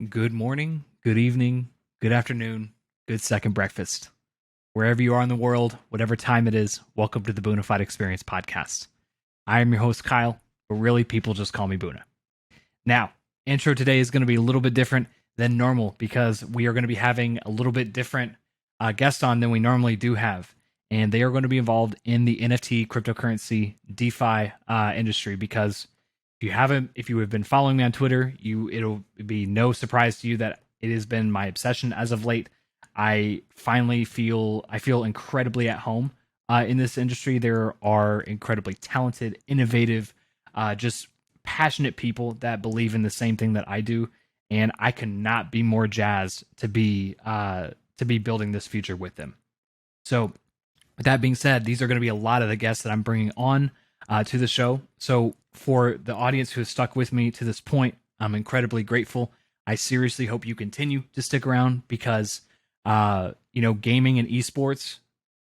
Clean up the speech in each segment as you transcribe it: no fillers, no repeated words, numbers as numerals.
Good morning, good evening, good afternoon, good second breakfast. Wherever you are in the world, whatever time it is, welcome to the Boonafide Experience podcast. I am your host, Kyle, but really people just call me Boona. Now, intro today is going to be a little bit different than normal because we are going to be having a little bit different guest on than we normally do have. And they are going to be involved in the NFT, cryptocurrency, DeFi industry because if you have been following me on Twitter, it'll be no surprise to you that it has been my obsession as of late. I feel incredibly at home in this industry. There are incredibly talented, innovative, just passionate people that believe in the same thing that I do, and I could not be more jazzed to be building this future with them. So, with that being said, these are going to be a lot of the guests that I'm bringing on to the show. So, for the audience who has stuck with me to this point, I'm incredibly grateful. I seriously hope you continue to stick around because, gaming and esports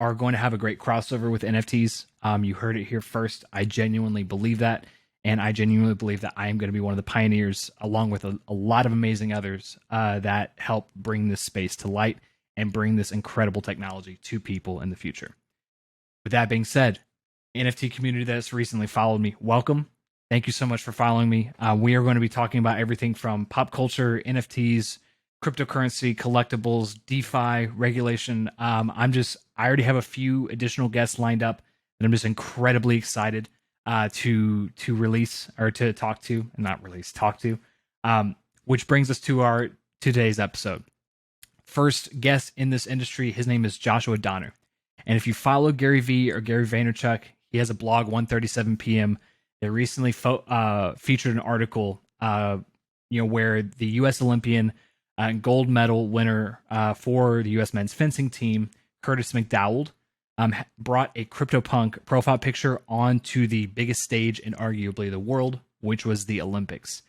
are going to have a great crossover with NFTs. You heard it here first. I genuinely believe that. And I genuinely believe that I am going to be one of the pioneers, along with a lot of amazing others that help bring this space to light and bring this incredible technology to people in the future. With that being said, NFT community that has recently followed me, welcome. Thank you so much for following me. We are going to be talking about everything from pop culture, NFTs, cryptocurrency, collectibles, DeFi, regulation. I already have a few additional guests lined up that I'm just incredibly excited to release or to talk to, and not release, talk to. Which brings us to our today's episode. First guest in this industry, his name is Joshua Donner. And if you follow Gary Vee or Gary Vaynerchuk, he has a blog, 1:37 p.m. They recently featured an article, where the U.S. Olympian gold medal winner for the U.S. men's fencing team, Curtis McDowell, brought a CryptoPunk profile picture onto the biggest stage in arguably the world, which was the Olympics.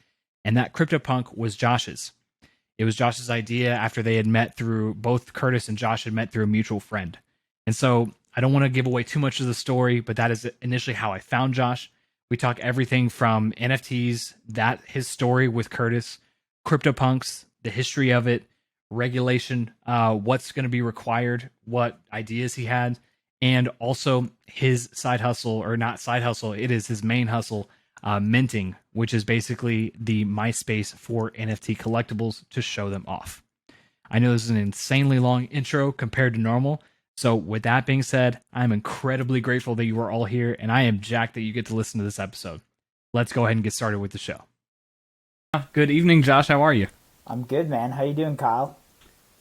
And that CryptoPunk was Josh's. It was Josh's idea after they had met through, both Curtis and Josh had met through a mutual friend. And so I don't want to give away too much of the story, but that is initially how I found Josh. We talk everything from NFTs, his story with Curtis, CryptoPunks, the history of it, regulation, what's going to be required, what ideas he had, and also his side hustle, or not side hustle, it is his main hustle, Mynting, which is basically the MySpace for NFT collectibles to show them off. I know this is an insanely long intro compared to normal. So with that being said, I'm incredibly grateful that you are all here, and I am jacked that you get to listen to this episode. Let's go ahead and get started with the show. Good evening, Josh. How are you? I'm good, man. How you doing, Kyle?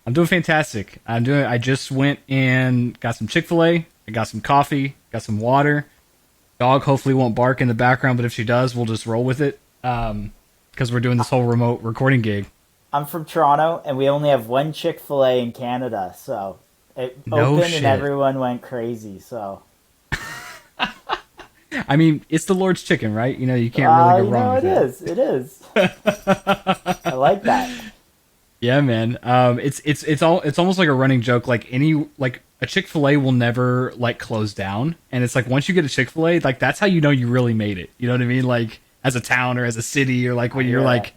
I'm doing fantastic. I just went and got some Chick-fil-A. I got some coffee, got some water. Dog hopefully won't bark in the background, but if she does, we'll just roll with it. Because we're doing this whole remote recording gig. I'm from Toronto, and we only have one Chick-fil-A in Canada, so it No opened and shit. everyone went crazy. So, I mean, it's the Lord's chicken, right? You can't really go wrong with it it. is. It is. I like that. Yeah, man. It's almost like a running joke. Like a Chick-fil-A will never like close down, and it's like once you get a Chick-fil-A, like that's how you know you really made it. You know what I mean? Like as a town or as a city, or like I when you're hear it. like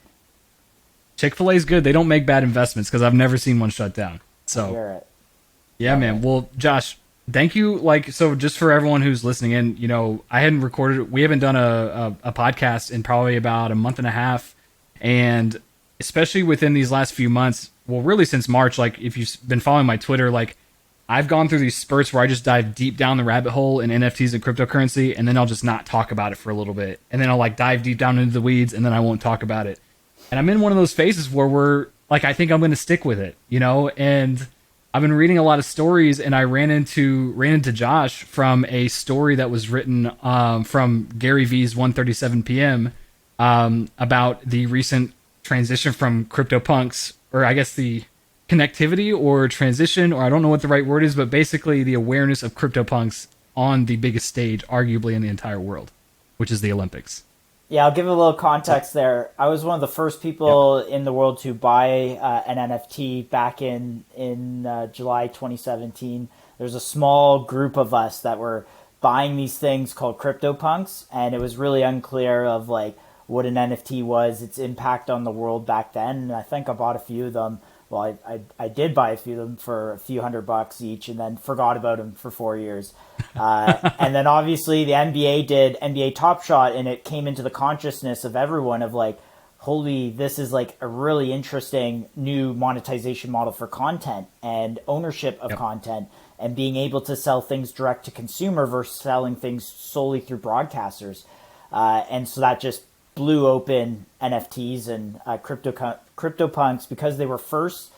Chick-fil-A is good. They don't make bad investments because I've never seen one shut down. I So hear it. yeah, Love man. it. Well, Josh, thank you. So just for everyone who's listening in, I hadn't recorded. We haven't done a podcast in probably about a month and a half, and especially within these last few months, well, really since March, like if you've been following my Twitter, like I've gone through these spurts where I just dive deep down the rabbit hole in NFTs and cryptocurrency, and then I'll just not talk about it for a little bit. And then I'll like dive deep down into the weeds, and then I won't talk about it. And I'm in one of those phases where we're like, I think I'm going to stick with it, and I've been reading a lot of stories, and I ran into Josh from a story that was written from Gary V's 1:37 p.m. About the recent transition from CryptoPunks, or I guess the connectivity or transition, or I don't know what the right word is, but basically the awareness of CryptoPunks on the biggest stage, arguably in the entire world, which is the Olympics. Yeah, I'll give a little So, context there. I was one of the first yep. people in the world to buy an NFT back in July 2017. There's a small group of us that were buying these things called CryptoPunks, and it was really unclear of like what an NFT was, its impact on the world back then. And I think I bought a few of them. Well, I did buy a few of them for a few $100 each, and then forgot about them for 4 years. And then obviously the NBA did NBA Top Shot, and it came into the consciousness of everyone of like, holy, this is like a really interesting new monetization model for content and ownership of content, and being able to sell things direct to consumer versus selling things solely through broadcasters. And so that just blew open NFTs, and CryptoPunks, because they were first,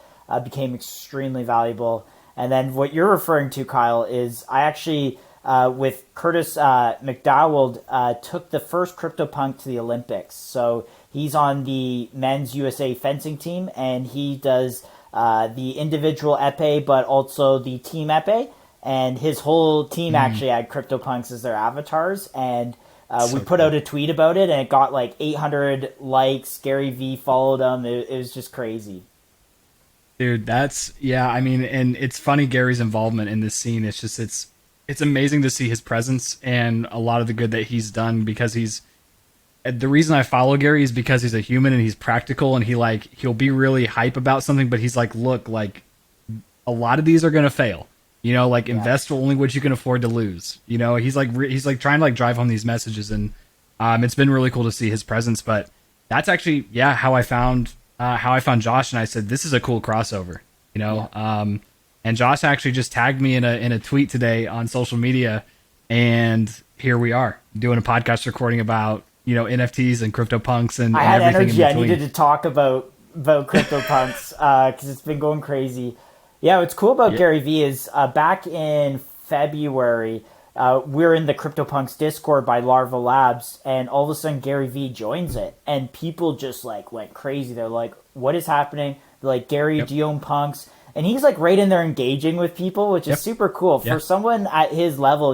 became extremely valuable. And then what you're referring to, Kyle, is I actually, with Curtis McDowell, took the first CryptoPunk to the Olympics. So he's on the men's USA fencing team, and he does the individual epee, but also the team epee. And his whole team actually had CryptoPunks as their avatars. And we put out a tweet about it, and it got like 800 likes. Gary V followed him. It was just crazy. Dude, I mean, and it's funny, Gary's involvement in this scene. It's amazing to see his presence and a lot of the good that he's done, because the reason I follow Gary is because he's a human and he's practical, and he'll be really hype about something, but he's like, look, like a lot of these are going to fail, invest only what you can afford to lose. He's like trying to like drive home these messages, and it's been really cool to see his presence. But that's actually, how I found Josh, and I said, this is a cool crossover, and Josh actually just tagged me in a tweet today on social media, and here we are doing a podcast recording about, NFTs and CryptoPunks and I had everything energy. in I between. needed to talk about CryptoPunks because it's been going crazy. Yeah, what's cool about Gary V is back in February, we're in the CryptoPunks Discord by Larva Labs, and all of a sudden Gary V joins it, and people just like went crazy. They're like, "What is happening?" They're like, "Gary, do you own punks?" And he's like right in there engaging with people, which is super cool for someone at his level.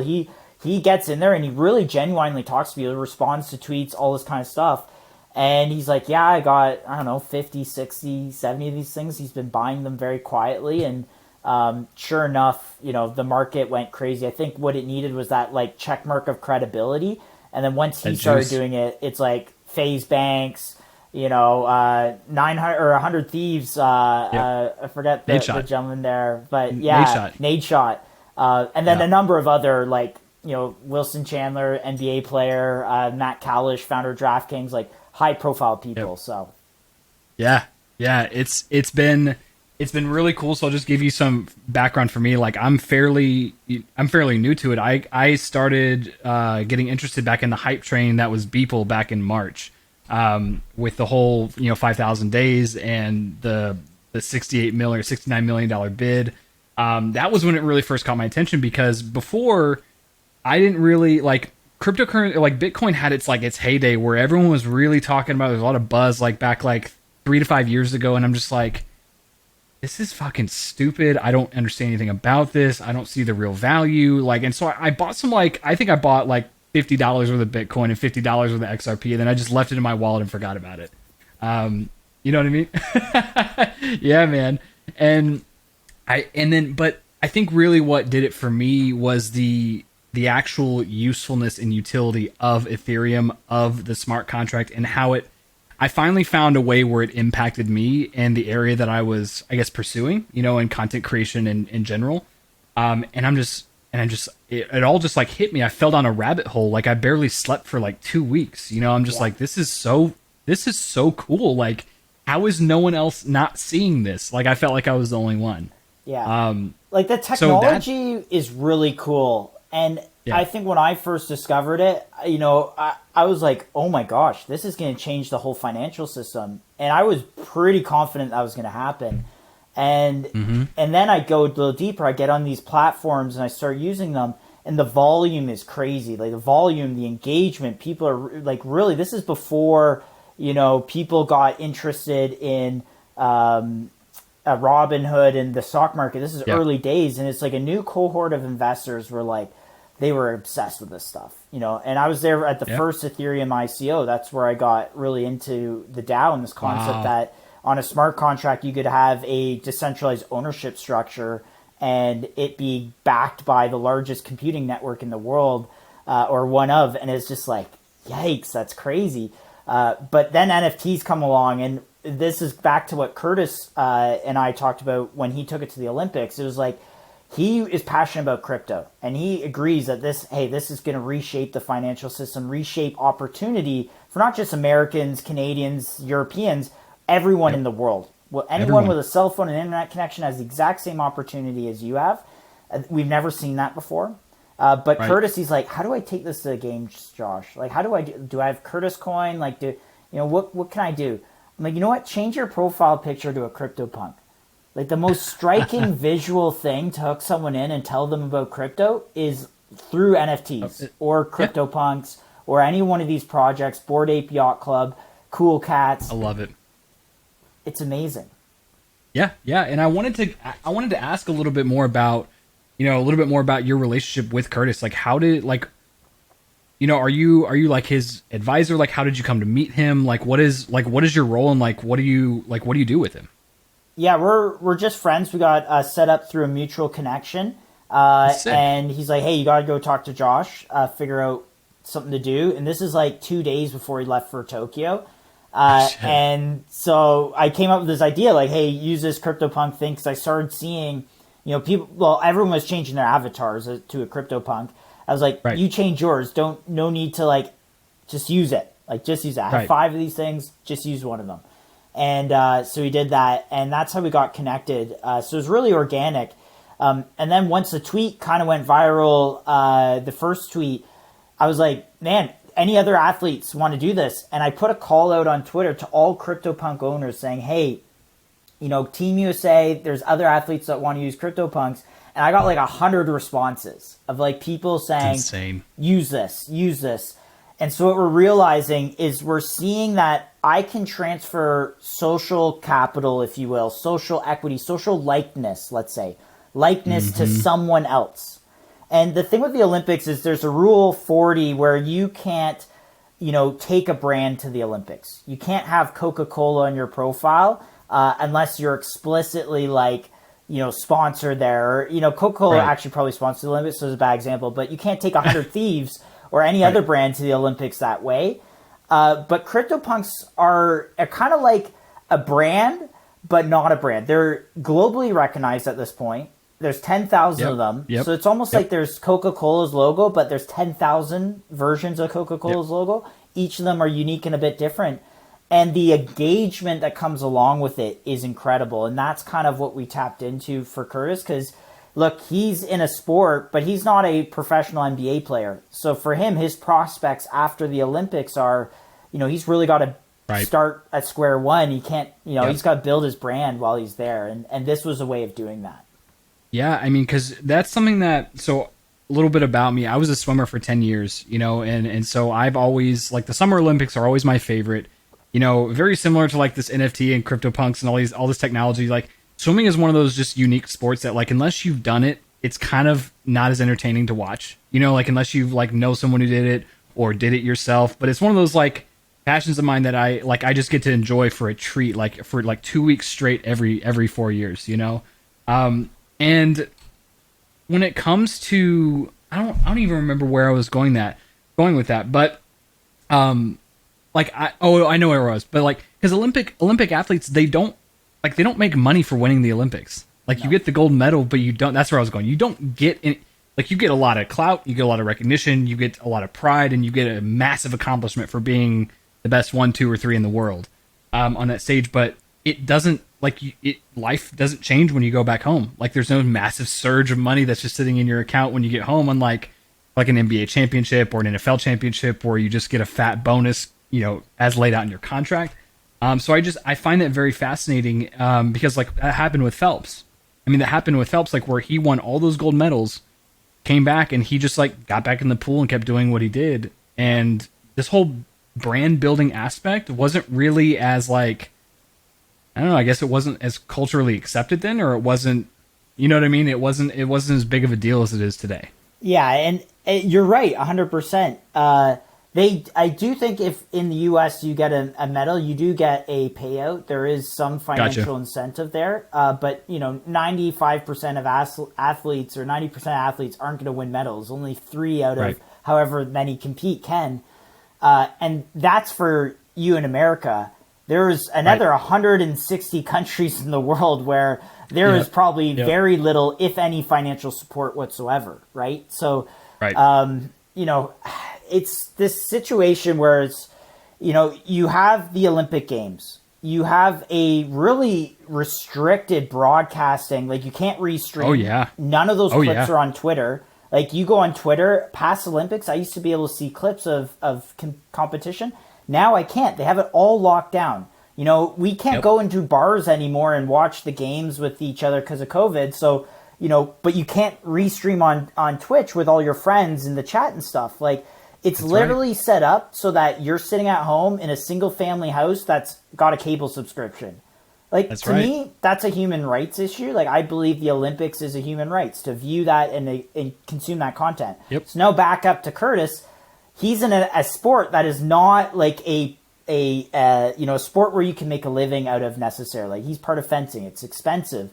He gets in there and he really genuinely talks to people, responds to tweets, all this kind of stuff. And he's like, yeah, I got, I don't know, 50, 60, 70 of these things. He's been buying them very quietly. And sure enough, the market went crazy. I think what it needed was that like check mark of credibility. And then once he started doing it, it's like FaZe Banks, 900 or 100 Thieves. I forget the gentleman there, but Nade Shot. And then a number of other like, Wilson Chandler, NBA player, Matt Kalish, founder of DraftKings, like high profile people. So it's been really cool. So I'll just give you some background for me. Like I'm fairly new to it. I started getting interested back in the hype train that was Beeple back in March, with the whole 5,000 days and the $68 million or $69 million bid. That was when it really first caught my attention, because before I didn't really like cryptocurrency. Like Bitcoin had its heyday where everyone was really talking about it. There's a lot of buzz back 3 to 5 years ago, and I'm just like, this is fucking stupid. I don't understand anything about this. I don't see the real value. And so I bought some I think I bought $50 worth of Bitcoin and $50 worth of XRP, and then I just left it in my wallet and forgot about it. You know what I mean? Yeah, man. But I think really what did it for me was the actual usefulness and utility of Ethereum, of the smart contract, and how I finally found a way where it impacted me and the area that I was, I guess, pursuing, in content creation in general. It all just hit me. I fell down a rabbit hole. I barely slept for 2 weeks. I'm just this is so cool. How is no one else not seeing this? I felt like I was the only one. Yeah. The technology is really cool. And I think when I first discovered it, I was like, oh my gosh, this is going to change the whole financial system. And I was pretty confident that was going to happen. And and then I go a little deeper. I get on these platforms and I start using them. And the volume is crazy. The volume, the engagement, people are really, this is before, people got interested in Robinhood and the stock market. This is early days. And it's a new cohort of investors were they were obsessed with this stuff, and I was there at the first Ethereum ICO. That's where I got really into the DAO and this concept that on a smart contract, you could have a decentralized ownership structure and it be backed by the largest computing network in the world, or one of, and it's just yikes, that's crazy. But then NFTs come along, and this is back to what Curtis and I talked about when he took it to the Olympics. It was like he is passionate about crypto, and he agrees that this is going to reshape the financial system, reshape opportunity for not just Americans, Canadians, Europeans, everyone in the world. Well, anyone with a cell phone and internet connection has the exact same opportunity as you have. We've never seen that before. But Curtis, he's like, how do I take this to the game, Josh? Like, how do I do I have Curtis coin? Like, what can I do? I'm like, you know what? Change your profile picture to a CryptoPunk. Like, the most striking visual thing to hook someone in and tell them about crypto is through NFTs or CryptoPunks or any one of these projects, Bored Ape Yacht Club, Cool Cats. I love it. It's amazing. Yeah. And I wanted to ask a little bit more about, your relationship with Curtis. Like, how did, like, are you like his advisor? Like, how did you come to meet him? Like, what is your role, and like, what do you do with him? Yeah, we're just friends. We got set up through a mutual connection. And he's like, hey, you got to go talk to Josh, figure out something to do. And this is like 2 days before he left for Tokyo. And so I came up with this idea, like, hey, use this CryptoPunk thing, because I started seeing, everyone was changing their avatars to a CryptoPunk. I was like, you change yours. No need to, like, just use it. Like, just use it. I have 5 of these things. Just use one of them. And so we did that, and that's how we got connected. So it was really organic. And then once the tweet kind of went viral, the first tweet, I was like, man, any other athletes want to do this? And I put a call out on Twitter to all CryptoPunk owners saying, hey, Team USA, there's other athletes that want to use CryptoPunks. And I got like 100 responses of like people saying, use this. And so what we're realizing is we're seeing that I can transfer social capital, if you will, social equity, social likeness, let's say, to someone else. And the thing with the Olympics is there's a rule 40 where you can't, take a brand to the Olympics. You can't have Coca-Cola on your profile unless you're explicitly like, sponsored there. Or, Coca-Cola actually probably sponsors the Olympics, so it's a bad example. But you can't take 100 Thieves or any other brand to the Olympics that way. But CryptoPunks are kind of like a brand, but not a brand. They're globally recognized at this point. There's 10,000 of them. So it's almost like there's Coca-Cola's logo, but there's 10,000 versions of Coca-Cola's logo. Each of them are unique and a bit different. And the engagement that comes along with it is incredible. And that's kind of what we tapped into for Curtis, because look, he's in a sport, but he's not a professional NBA player. So for him, his prospects after the Olympics are, he's really got to start at square one. He can't, he's got to build his brand while he's there. And this was a way of doing that. Yeah, I mean, because that's something that, so a little bit about me, I was a swimmer for 10 years, and so I've always, like, the Summer Olympics are always my favorite, very similar to like this NFT and CryptoPunks and all this technology. Like, swimming is one of those just unique sports that, like, unless you've done it, it's kind of not as entertaining to watch, like, unless you like know someone who did it or did it yourself. But it's one of those like passions of mine that I just get to enjoy for a treat, like for like 2 weeks straight every 4 years, and when it comes to, I don't even remember where I was going with that, but I know where I was, but like, because Olympic athletes, they don't make money for winning the Olympics. Like, you get the gold medal, but you don't. That's where I was going. You don't get you get a lot of clout, you get a lot of recognition, you get a lot of pride, and you get a massive accomplishment for being the best 1, 2, or 3 in the world on that stage. But it doesn't, life doesn't change when you go back home. Like, there's no massive surge of money that's just sitting in your account when you get home, unlike like an NBA championship or an NFL championship where you just get a fat bonus, as laid out in your contract. So I find that very fascinating because, like, that happened with Phelps. Like, where he won all those gold medals, came back, and he just like got back in the pool and kept doing what he did. And this whole brand building aspect wasn't really as, like, I don't know, I guess it wasn't as culturally accepted then, or it wasn't, you know what I mean? It wasn't as big of a deal as it is today. Yeah, and you're right, 100%. I do think if in the U.S. you get a medal, you do get a payout. There is some financial incentive there. But, 95% of athletes or 90% of athletes aren't going to win medals. Only 3 out of however many compete can. And that's for you in America, there's another 160 countries in the world where there is probably very little, if any, financial support whatsoever, right? So, you know, it's this situation where it's, you know, you have the Olympic Games. You have a really restricted broadcasting. Like, you can't restream. Oh, yeah. None of those clips are on Twitter. Like, you go on Twitter, past Olympics, I used to be able to see clips of competition. Now I can't. They have it all locked down. You know, we can't go into bars anymore and watch the games with each other because of COVID. So, you know, but you can't restream on Twitch with all your friends in the chat and stuff. Like, it's literally set up so that you're sitting at home in a single family house that's got a cable subscription. Like, to me, that's a human rights issue. Like, I believe the Olympics is a human rights to view that and consume that content. So now back up to Curtis. He's in a sport that is not like a sport where you can make a living out of necessarily. Like, he's part of fencing. It's expensive.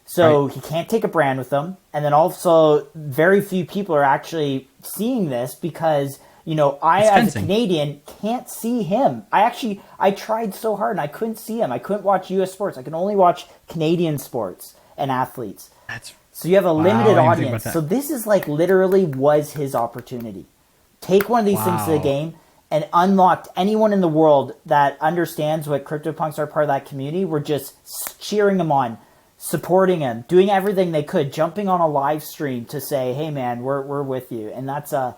So he can't take a brand with them. And then also very few people are actually seeing this because, you know, I, as a Canadian, can't see him. I tried so hard and I couldn't see him. I couldn't watch U.S. sports. I can only watch Canadian sports and athletes. So you have a limited audience. So this is like literally was his opportunity. Take one of these things to the game and unlocked anyone in the world that understands what CryptoPunks are part of that community. We're just cheering him on, supporting him, doing everything they could, jumping on a live stream to say, hey man, we're with you. And that's a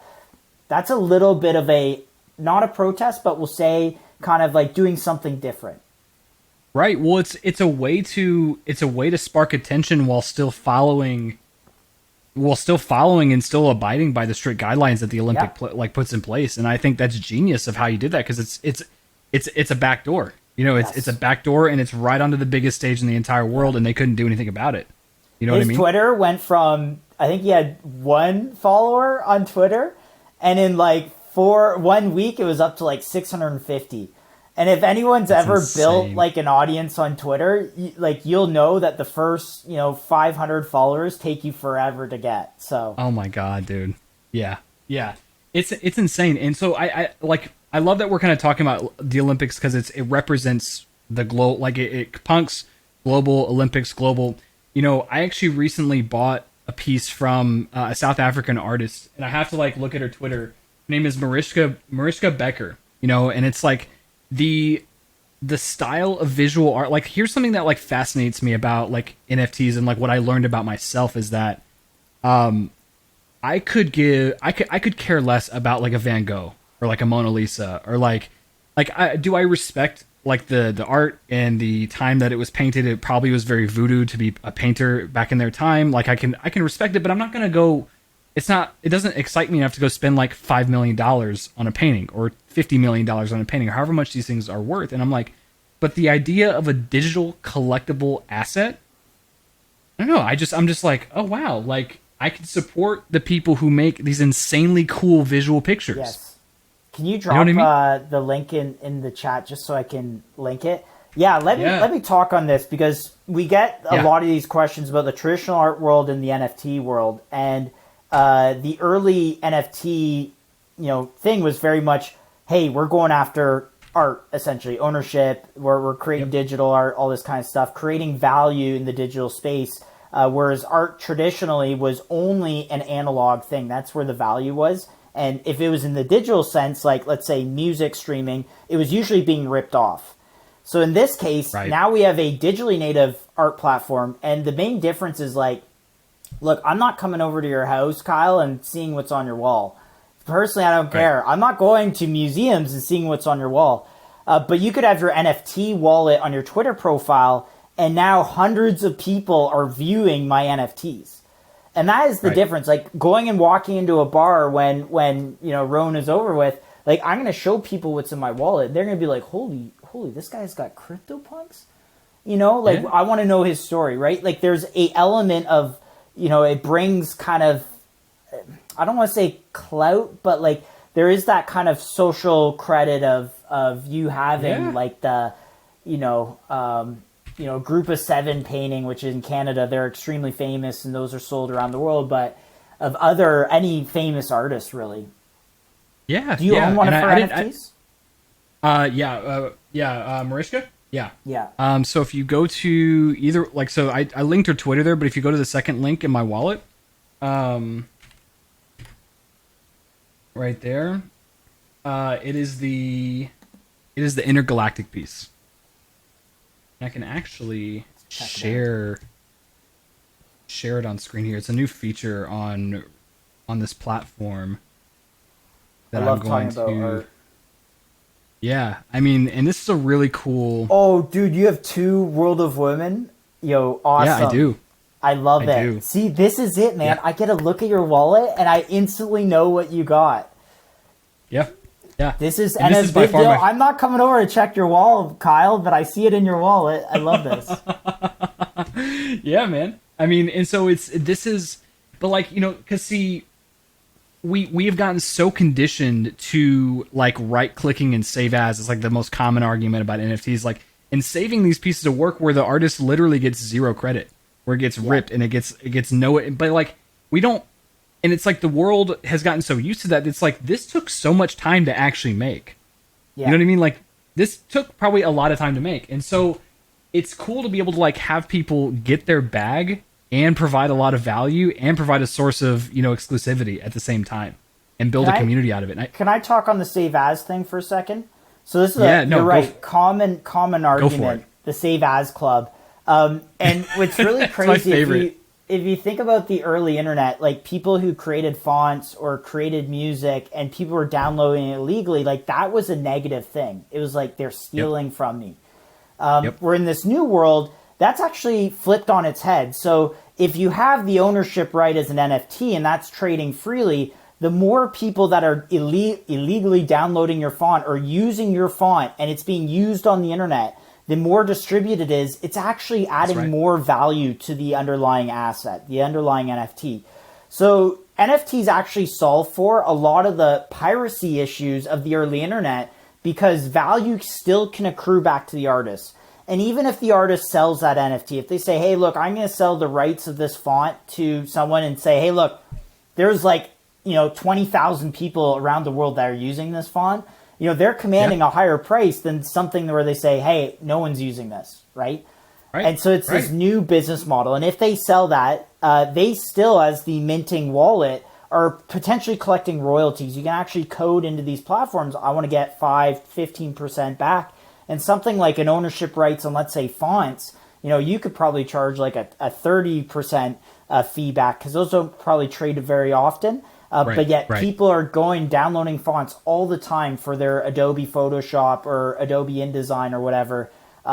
little bit of a, not a protest, but we'll say kind of like doing something different. Right. Well, it's a way to spark attention while still following and still abiding by the strict guidelines that the Olympic puts in place. And I think that's genius of how you did that, because it's a back door. You know, it's a back door, and it's right onto the biggest stage in the entire world, and they couldn't do anything about it. You know what I mean? His Twitter went from, I think he had 1 follower on Twitter, and in like 1 week it was up to like 650. And if anyone's ever built like an audience on Twitter, you'll know that the first, 500 followers take you forever to get. So. Oh my God, dude. Yeah. Yeah. It's insane. And so I love that we're kind of talking about the Olympics, because it represents the globe, like it punks global, Olympics global. You know, I actually recently bought a piece from a South African artist, and I have to like look at her Twitter. Her name is Mariska Becker, you know, and it's like, the style of visual art, like, here's something that like fascinates me about like NFTs, and like what I learned about myself is that I could care less about like a Van Gogh or like a Mona Lisa, or do I respect like the art and the time that it was painted. It probably was very voodoo to be a painter back in their time. Like, I can respect it, but I'm not gonna go. It doesn't excite me enough to go spend like $5 million on a painting, or $50 million on a painting, or however much these things are worth. And I'm like, but the idea of a digital collectible asset, I don't know. I'm just like, oh wow, like I can support the people who make these insanely cool visual pictures. Yes. Can you drop the link in the chat just so I can link it? Yeah, let me talk on this, because we get a lot of these questions about the traditional art world and the NFT world, and the early NFT, thing was very much, hey, we're going after art, essentially, ownership. We're creating digital art, all this kind of stuff, creating value in the digital space. Whereas art traditionally was only an analog thing. That's where the value was. And if it was in the digital sense, like let's say music streaming, it was usually being ripped off. So in this case, now we have a digitally native art platform, and the main difference is like, look, I'm not coming over to your house, Kyle, and seeing what's on your wall. Personally, I don't care. I'm not going to museums and seeing what's on your wall. But you could have your NFT wallet on your Twitter profile, and now hundreds of people are viewing my NFTs. And that is the difference. Like, going and walking into a bar when Roan is over with, like, I'm going to show people what's in my wallet. They're going to be like, holy, this guy's got CryptoPunks? I want to know his story, right? Like, there's a element of, it brings kind of, I don't want to say clout, but like there is that kind of social credit of you having like the, Group of Seven painting, which in Canada, they're extremely famous, and those are sold around the world, but of any famous artists, really. Yeah. Do you own one of her NFTs? Mariska. Yeah. Yeah. So if you go to either like, so I linked her Twitter there, but if you go to the second link in my wallet, um, right there, it is the intergalactic piece. I can actually Check it out. share it on screen here. It's a new feature on this platform I that I'm love talking going about to. art. Yeah, I mean, and this is a really cool. Oh, dude, you have two World of Women? Yo, Yeah, I awesome. do. I I love it. do. See, this is it, man. Yeah, I get to look at your wallet and I instantly know what you got. yeah, yeah. This is, And and this as is by big far deal, my. I'm not coming over to check your wallet, Kyle, but I see it in your wallet. I love this. Yeah, man. I mean, and so this is, but like because see, we have gotten so conditioned to like right clicking and save as. It's like the most common argument about NFTs, like and saving these pieces of work where the artist literally gets zero credit, where it gets Yeah. ripped and it gets no, but like we don't, and it's like the world has gotten so used to that. It's like this took so much time to actually make. You Yeah. know what I mean? Like this took probably a lot of time to make, and so it's cool to be able to like have people get their bag and provide a lot of value and provide a source of exclusivity at the same time and build Can a I community out of it. And can I talk on the save as thing for a second? So this is yeah, you're no, right, common go for it. argument, the save as club. And what's really It's my crazy favorite. if you think about the early internet, like people who created fonts or created music and people were downloading it illegally, like that was a negative thing. It was like they're Yep. stealing from me. Yep. We're in this new world that's actually flipped on its head. So if you have the ownership right as an NFT and that's trading freely, the more people that are illegally downloading your font or using your font and it's being used on the internet, the more distributed it is, it's actually That's adding right. more value to the underlying asset, the underlying NFT. So NFTs actually solve for a lot of the piracy issues of the early internet because value still can accrue back to the artist. And even if the artist sells that NFT, if they say, hey, look, I'm going to sell the rights of this font to someone and say, hey, look, there's like, 20,000 people around the world that are using this font, they're Yeah. commanding a higher price than something where they say, hey, no one's using this, right? Right. And so it's this Right. new business model. And if they sell that, they still, as the Mynting wallet, are potentially collecting royalties. You can actually code into these platforms, I want to get 5-15% back. And something like an ownership rights on, let's say, fonts, you could probably charge like a 30% fee back because those don't probably trade very often. But Right. yet Right. people are downloading fonts all the time for their Adobe Photoshop or Adobe InDesign or whatever.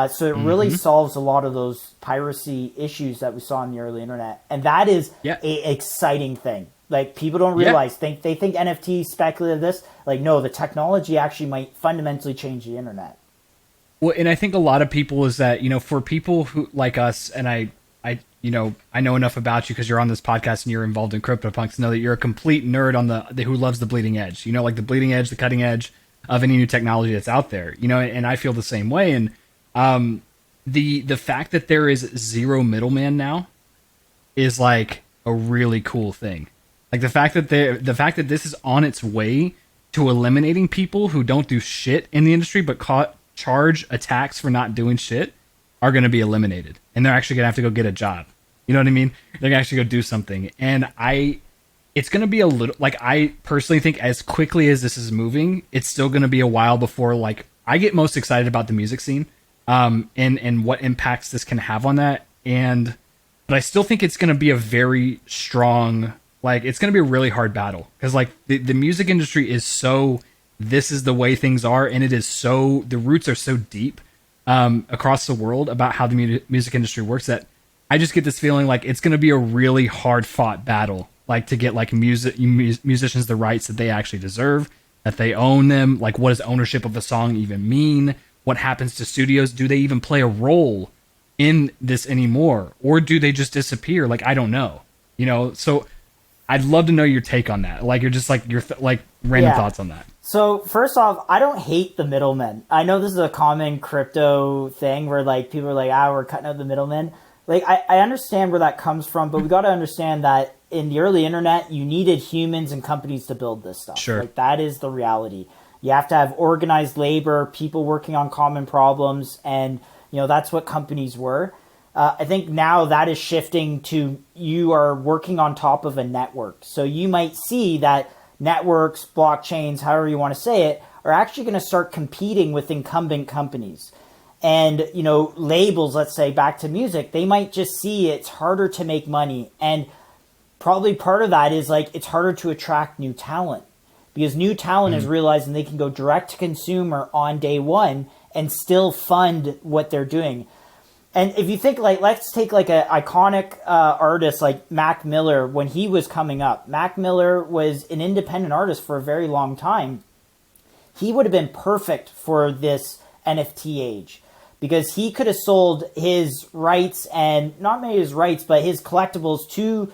So it really solves a lot of those piracy issues that we saw in the early internet. And that is Yeah. a exciting thing. Like people don't Yeah. realize, they think NFT speculative this. Like, no, the technology actually might fundamentally change the internet. Well, and I think a lot of people is that for people who like us, and I know enough about you because you're on this podcast and you're involved in CryptoPunks to know that you're a complete nerd on the who loves the bleeding edge. Like the bleeding edge, the cutting edge of any new technology that's out there. And I feel the same way. And the fact that there is zero middleman now is like a really cool thing. Like the fact that this is on its way to eliminating people who don't do shit in the industry but charge a tax for not doing shit are going to be eliminated, and they're actually going to have to go get a job. You know what I mean? They're going to actually go do something, and it's going to be a little like I personally think as quickly as this is moving, it's still going to be a while before like I get most excited about the music scene, and what impacts this can have on that, but I still think it's going to be a very strong, like it's going to be a really hard battle because like the music industry is so, this is the way things are, and it is so, the roots are so deep across the world about how the music industry works that I just get this feeling like it's going to be a really hard fought battle, like to get like musicians the rights that they actually deserve, that they own them. Like, what does ownership of a song even mean? What happens to studios? Do they even play a role in this anymore, or do they just disappear? Like, I don't know. So I'd love to know your take on that. Like, you're just like like random Yeah. thoughts on that. So first off, I don't hate the middlemen. I know this is a common crypto thing where like people are like, we're cutting out the middlemen. Like I understand where that comes from, but we got to understand that in the early internet, you needed humans and companies to build this stuff. Sure. Like that is the reality. You have to have organized labor, people working on common problems, and that's what companies were. I think now that is shifting to you are working on top of a network. So you might see that networks, blockchains, however you want to say it, are actually going to start competing with incumbent companies. And, labels, let's say back to music, they might just see it's harder to make money. And probably part of that is like it's harder to attract new talent because new talent is realizing they can go direct to consumer on day one and still fund what they're doing. And if you think let's take an iconic artist like Mac Miller when he was coming up. Mac Miller was an independent artist for a very long time. He would have been perfect for this NFT age because he could have sold his rights and not maybe his rights, but his collectibles to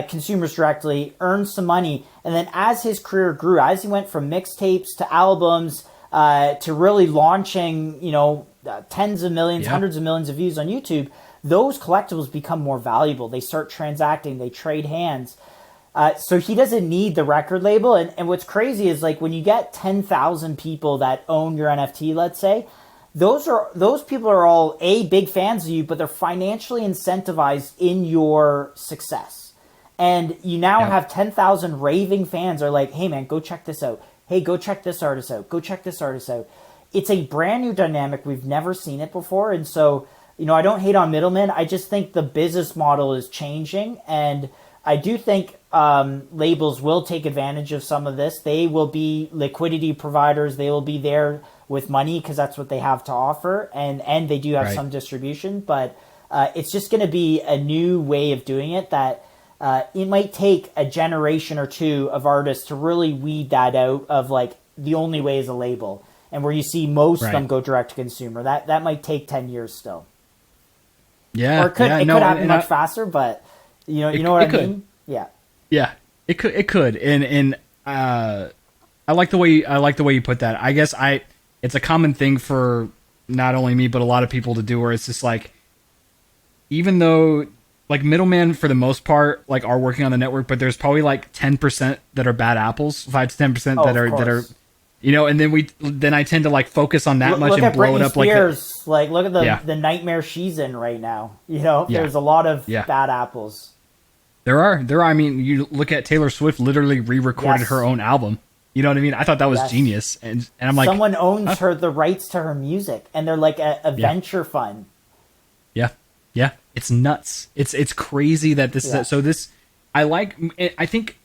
consumers directly, earned some money. And then as his career grew, as he went from mixtapes to albums to really launching, tens of millions, hundreds of millions of views on YouTube, those collectibles become more valuable. They start transacting, they trade hands. So he doesn't need the record label. And what's crazy is when you get 10,000 people that own your NFT, let's say, those people are all big fans of you, but they're financially incentivized in your success. And you now have 10,000 raving fans are like, hey man, go check this out. Hey, go check this artist out. Go check this artist out. It's a brand new dynamic. We've never seen it before. And so, I don't hate on middlemen. I just think the business model is changing. And I do think labels will take advantage of some of this. They will be liquidity providers. They will be there with money because that's what they have to offer. And they do have some distribution. But it's just going to be a new way of doing it that it might take a generation or two of artists to really weed that out of the only way is a label. And where you see most of them go direct to consumer. That might take 10 years still. Yeah. Or it could happen much faster, but you know what I mean? Yeah. Yeah. It could. And I like the way you put that. I guess it's a common thing for not only me but a lot of people to do where it's just even though middlemen for the most part are working on the network, but there's probably 10% that are bad apples, 5 to 10% that are and then I tend to focus on that much and blow it up Spears, look at the nightmare she's in right now. There's a lot of bad apples. There are. I mean, you look at Taylor Swift literally re-recorded her own album. You know what I mean? I thought that was genius, and I'm like, someone owns the rights to her music, and they're like a venture fund. Yeah, it's nuts. It's crazy that this is so. This I think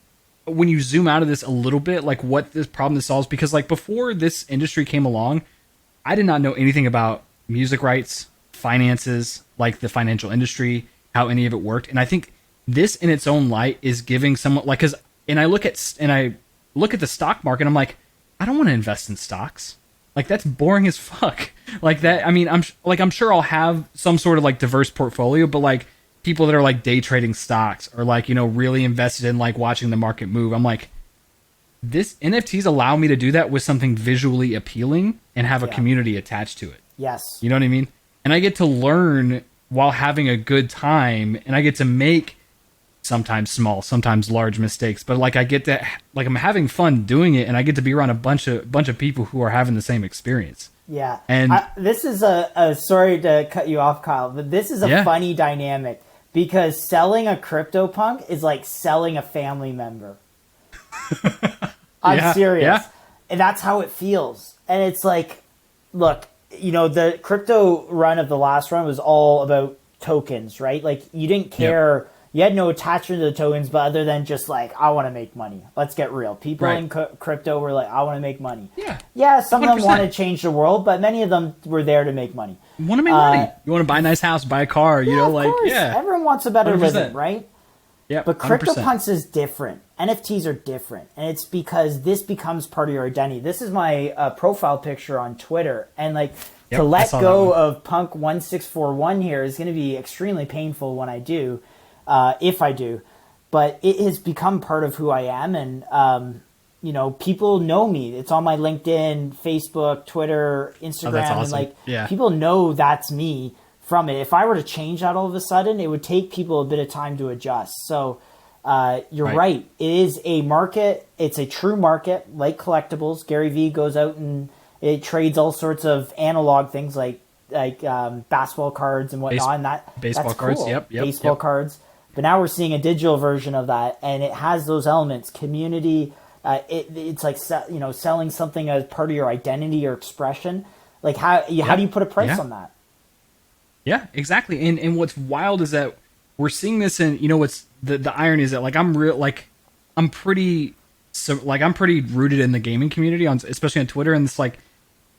when you zoom out of this a little bit, what this problem this solves, because before this industry came along, I did not know anything about music rights, finances, the financial industry, how any of it worked, and I think this in its own light is giving someone I look at the stock market, I'm like, I don't want to invest in stocks. That's boring as fuck. That. I mean, I'm sure I'll have some sort of diverse portfolio, but people that are day trading stocks or really invested in watching the market move. I'm like, this NFTs allow me to do that with something visually appealing and have a community attached to it. Yes. You know what I mean? And I get to learn while having a good time, and I get to make sometimes small, sometimes large mistakes, but I get to I'm having fun doing it, and I get to be around a bunch of people who are having the same experience. Yeah. And this is a sorry to cut you off, Kyle, but this is a funny dynamic because selling a Cryptopunk is like selling a family member. I'm serious. Yeah. And that's how it feels. And it's look, the crypto run of the last run was all about tokens, right? You didn't care. Yep. You had no attachment to the tokens, but other than just I want to make money. Let's get real. People in crypto were I want to make money. Yeah. Yeah, some 100%. Of them want to change the world, but many of them were there to make money. You want to make money. You want to buy a nice house, buy a car, of course. Everyone wants a better 100%. Living, right? Yeah. But CryptoPunks is different. NFTs are different. And it's because this becomes part of your identity. This is my profile picture on Twitter. And to let go of Punk 1641 here is going to be extremely painful when I do. If I do, but it has become part of who I am. And, people know me. It's on my LinkedIn, Facebook, Twitter, Instagram. Oh, that's awesome. And people know that's me from it. If I were to change that all of a sudden, it would take people a bit of time to adjust. So, You're Right. right. It is a market. It's a true market, like collectibles. Gary Vee goes out and it trades all sorts of analog things like basketball cards and Base, whatnot. And that's baseball cards. cool. Yep. Yep. Baseball Yep. cards. But now we're seeing a digital version of that, and it has those elements: community. It's like selling something as part of your identity or expression. Like how do you put a price Yeah. on that? Yeah, exactly. And what's wild is that we're seeing this in, what's the irony is that like I'm pretty I'm pretty rooted in the gaming community on, especially on Twitter, and it's like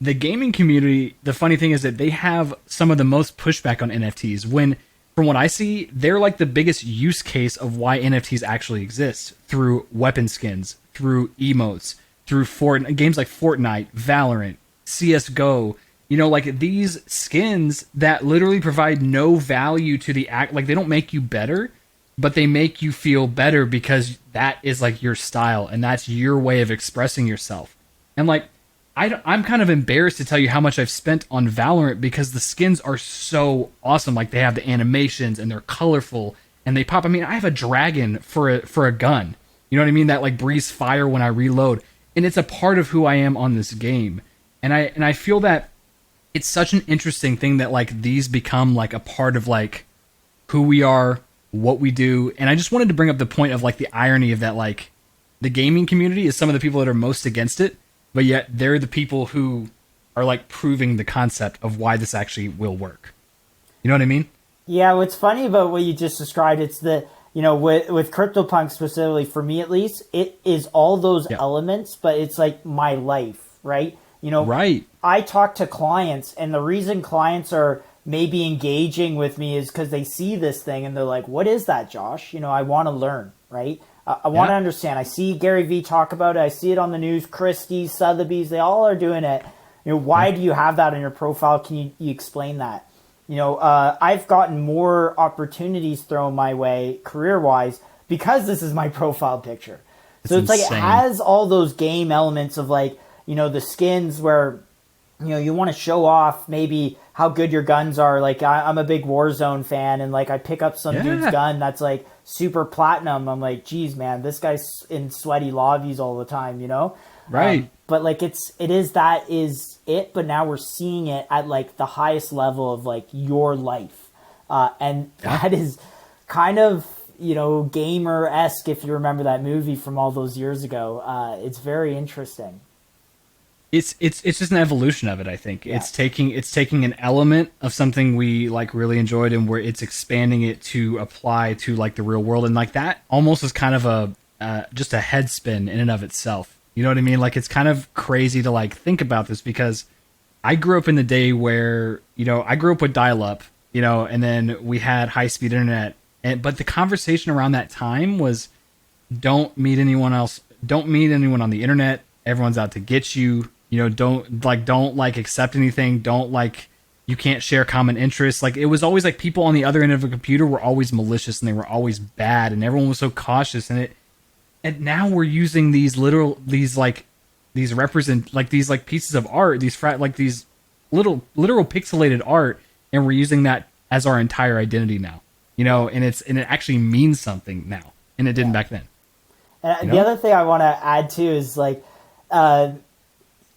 the gaming community, the funny thing is that they have some of the most pushback on NFTs when from what I see, they're like the biggest use case of why NFTs actually exist through weapon skins, through emotes, through games like Fortnite, Valorant, CS:GO, like these skins that literally provide no value to the act. Like they don't make you better, but they make you feel better because that is like your style and that's your way of expressing yourself. And like, I'm kind of embarrassed to tell you how much I've spent on Valorant because the skins are so awesome. Like they have the animations and they're colorful and they pop. I mean, I have a dragon for a gun. You know what I mean? That like breathes fire when I reload, and it's a part of who I am on this game. And I feel that it's such an interesting thing that like these become like a part of like who we are, what we do. And I just wanted to bring up the point of like the irony of that, like the gaming community is some of the people that are most against it, but yet they're the people who are like proving the concept of why this actually will work. You know what I mean? Yeah, what's funny about what you just described, it's with CryptoPunk specifically, for me at least, it is all those Yeah. elements, but it's like my life, right? Right. I talk to clients, and the reason clients are maybe engaging with me is because they see this thing and they're like, what is that, Josh? I want to learn, right? I want to Yeah. understand. I see Gary Vee talk about it. I see it on the news. Christie, Sotheby's, they all are doing it. Why do you have that in your profile? Can you explain that? I've gotten more opportunities thrown my way career-wise because this is my profile picture. So it's like it insane. has all those game elements of like, the skins where, you want to show off maybe how good your guns are. Like I'm a big Warzone fan, and like I pick up some dude's gun that's like super platinum. I'm like, geez, man, this guy's in sweaty lobbies all the time, Right. But like that is it. But now we're seeing it at like the highest level of like your life, and that is kind of gamer-esque if you remember that movie from all those years ago. It's very interesting. It's just an evolution of it. I think Yeah. it's taking an element of something we like really enjoyed and where it's expanding it to apply to like the real world, and like that almost is kind of a just a head spin in and of itself. You know what I mean? Like it's kind of crazy to like think about this because I grew up in the day where I grew up with dial up, and then we had high speed internet, but the conversation around that time was don't meet anyone else, don't meet anyone on the internet. Everyone's out to get you. Don't accept anything. You can't share common interests. Like it was always like people on the other end of a computer were always malicious and they were always bad and everyone was so cautious. And now we're using these pieces of art, these literal pixelated art, and we're using that as our entire identity now. And it actually means something now, and it didn't back then. And the other thing I want to add too is like,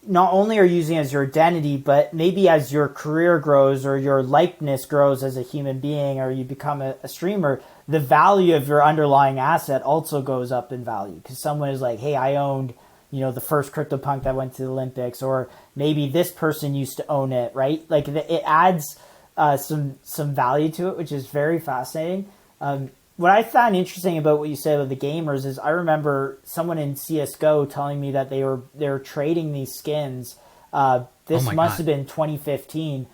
not only are you using it as your identity, but maybe as your career grows or your likeness grows as a human being, or you become a streamer, the value of your underlying asset also goes up in value because someone is like, hey, I owned, the first CryptoPunk that went to the Olympics, or maybe this person used to own it, right? Like it adds some value to it, which is very fascinating. What I found interesting about what you said about the gamers is I remember someone in CS:GO telling me that they were trading these skins. This must have been 2015,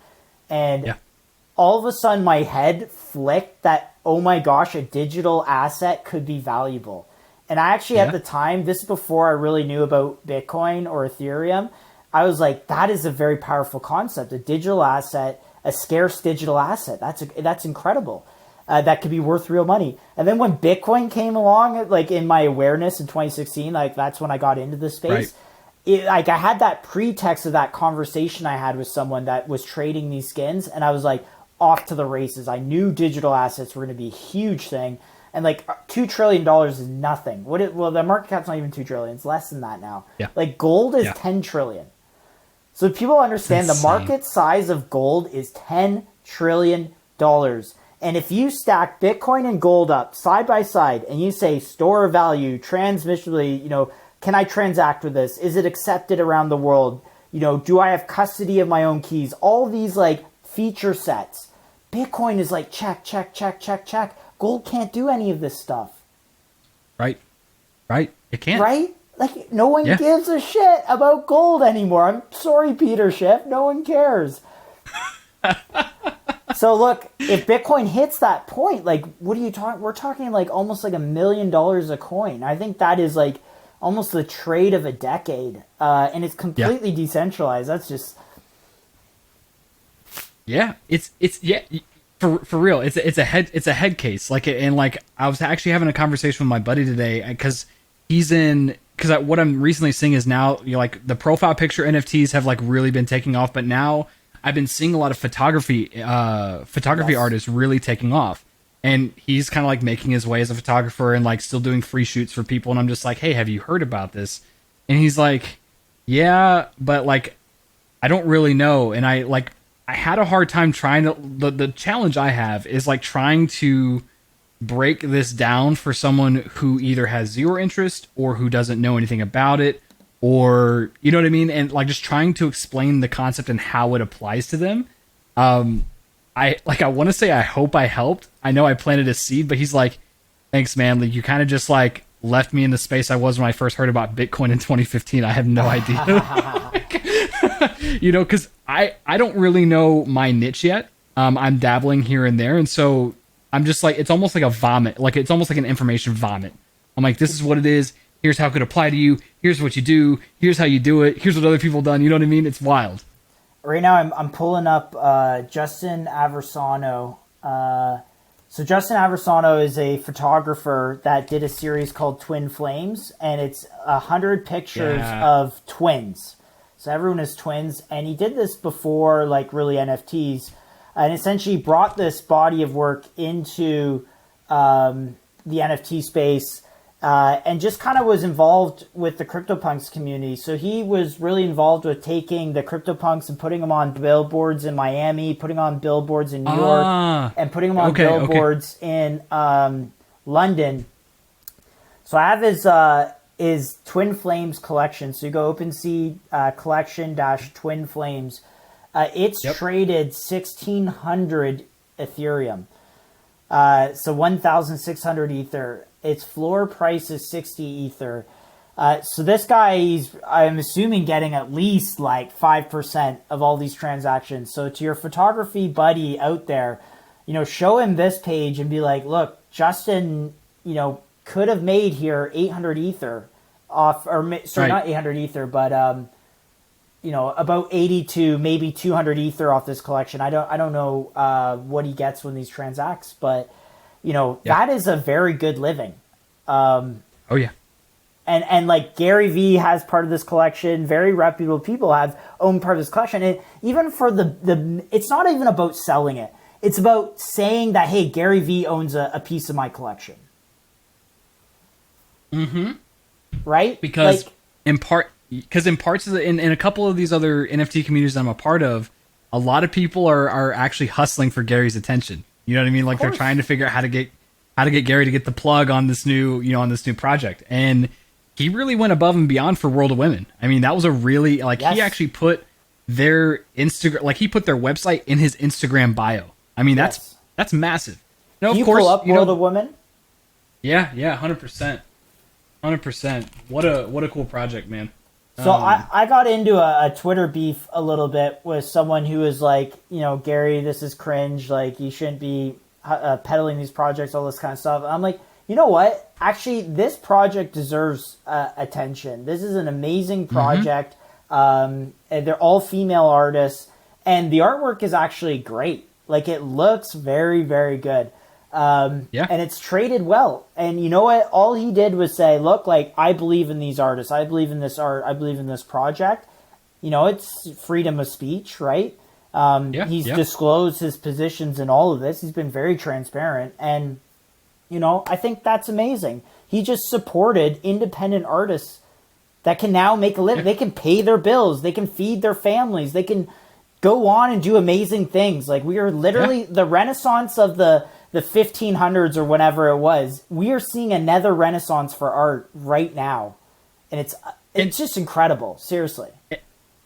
and all of a sudden my head flicked that, oh my gosh, a digital asset could be valuable. And I actually at the time, this is before I really knew about Bitcoin or Ethereum, I was like, that is a very powerful concept. A digital asset, a scarce digital asset. That's incredible. That could be worth real money. And then when Bitcoin came along, like in my awareness in 2016, like that's when I got into the space. Right. I had that pretext of that conversation I had with someone that was trading these skins, and I was like off to the races. I knew digital assets were going to be a huge thing. And like $2 trillion is nothing. Well, the market cap's not even 2 trillion. It's less than that now. Yeah. Like gold is Yeah. 10 trillion. So people understand the insane. market size of gold is $10 trillion. And if you stack Bitcoin and gold up side by side and you say store of value, transmissibly, can I transact with this? Is it accepted around the world? Do I have custody of my own keys? All these like feature sets. Bitcoin is like check, check, check, check, check. Gold can't do any of this stuff. Right. It can't. Right? Like no one Yeah. gives a shit about gold anymore. I'm sorry, Peter Schiff. No one cares. So look, if Bitcoin hits that point, like what are you talking? We're talking like almost like $1 million a coin. I think that is like almost the trade of a decade, and it's completely decentralized. That's just it's for real. It's a head case. Like, and like I was actually having a conversation with my buddy today because what I'm recently seeing is now like the profile picture NFTs have like really been taking off, but now I've been seeing a lot of photography artists really taking off. And he's kind of like making his way as a photographer and like still doing free shoots for people. And I'm just like, hey, have you heard about this? And he's like, yeah, but like, I don't really know. And I had a hard time the challenge I have is like trying to break this down for someone who either has zero interest or who doesn't know anything about it, or you know what I mean? And like just trying to explain the concept and how it applies to them. I want to say I hope I helped. I know I planted a seed, but he's like, thanks, man. Like you kind of just like left me in the space I was when I first heard about Bitcoin in 2015. I have no idea. Because I don't really know my niche yet. I'm dabbling here and there. And so I'm just like, it's almost like a vomit. Like it's almost like an information vomit. I'm like, this is what it is. Here's how it could apply to you. Here's what you do. Here's how you do it. Here's what other people have done. You know what I mean? It's wild. Right now I'm pulling up Justin Aversano. So Justin Aversano is a photographer that did a series called Twin Flames, and it's 100 pictures of twins. So everyone is twins, and he did this before like really NFTs, and essentially brought this body of work into the NFT space. And just kind of was involved with the CryptoPunks community. So he was really involved with taking the CryptoPunks and putting them on billboards in Miami, putting on billboards in New York, and putting them on billboards in London. So I have his Twin Flames collection. So you go OpenSea collection - Twin Flames. It's traded 1,600 Ethereum. So 1,600 Ether. Its floor price is 60 Ether. So this guy, I'm assuming, getting at least like 5% of all these transactions. So to your photography buddy out there, show him this page and be like, look, Justin, could have made here 800 Ether off, or sorry, not 800 Ether, but about 80 to maybe 200 Ether off this collection. I don't know what he gets when these transacts, but that is a very good living. And like Gary Vee has part of this collection. Very reputable people own part of this collection. And even for the it's not even about selling it. It's about saying that, hey, Gary Vee owns a piece of my collection. Mm-hmm. Right? Because in parts of in a couple of these other NFT communities I'm a part of, a lot of people are actually hustling for Gary's attention. You know what I mean? Like they're trying to figure out how to get Gary to get the plug on this new project. And he really went above and beyond for World of Women. I mean, that was a really he actually put their Instagram, like he put their website in his Instagram bio. I mean, that's massive. No, Can of course, pull up World of Women? Yeah, 100%. 100%. What a cool project, man. So I got into a Twitter beef a little bit with someone who was like, Gary, this is cringe. Like, you shouldn't be peddling these projects, all this kind of stuff. And I'm like, you know what? Actually, this project deserves attention. This is an amazing project. And they're all female artists. And the artwork is actually great. Like, it looks very, very good. And it's traded well. And you know what? All he did was say, look, like, I believe in these artists. I believe in this art. I believe in this project. It's freedom of speech, right? He's disclosed his positions in all of this. He's been very transparent. And, You know, I think that's amazing. He just supported independent artists that can now make a living. They can pay their bills. They can feed their families. They can go on and do amazing things. Like, we are literally the renaissance of the 1500s or whatever it was. We are seeing another renaissance for art right now. And it's just incredible. Seriously.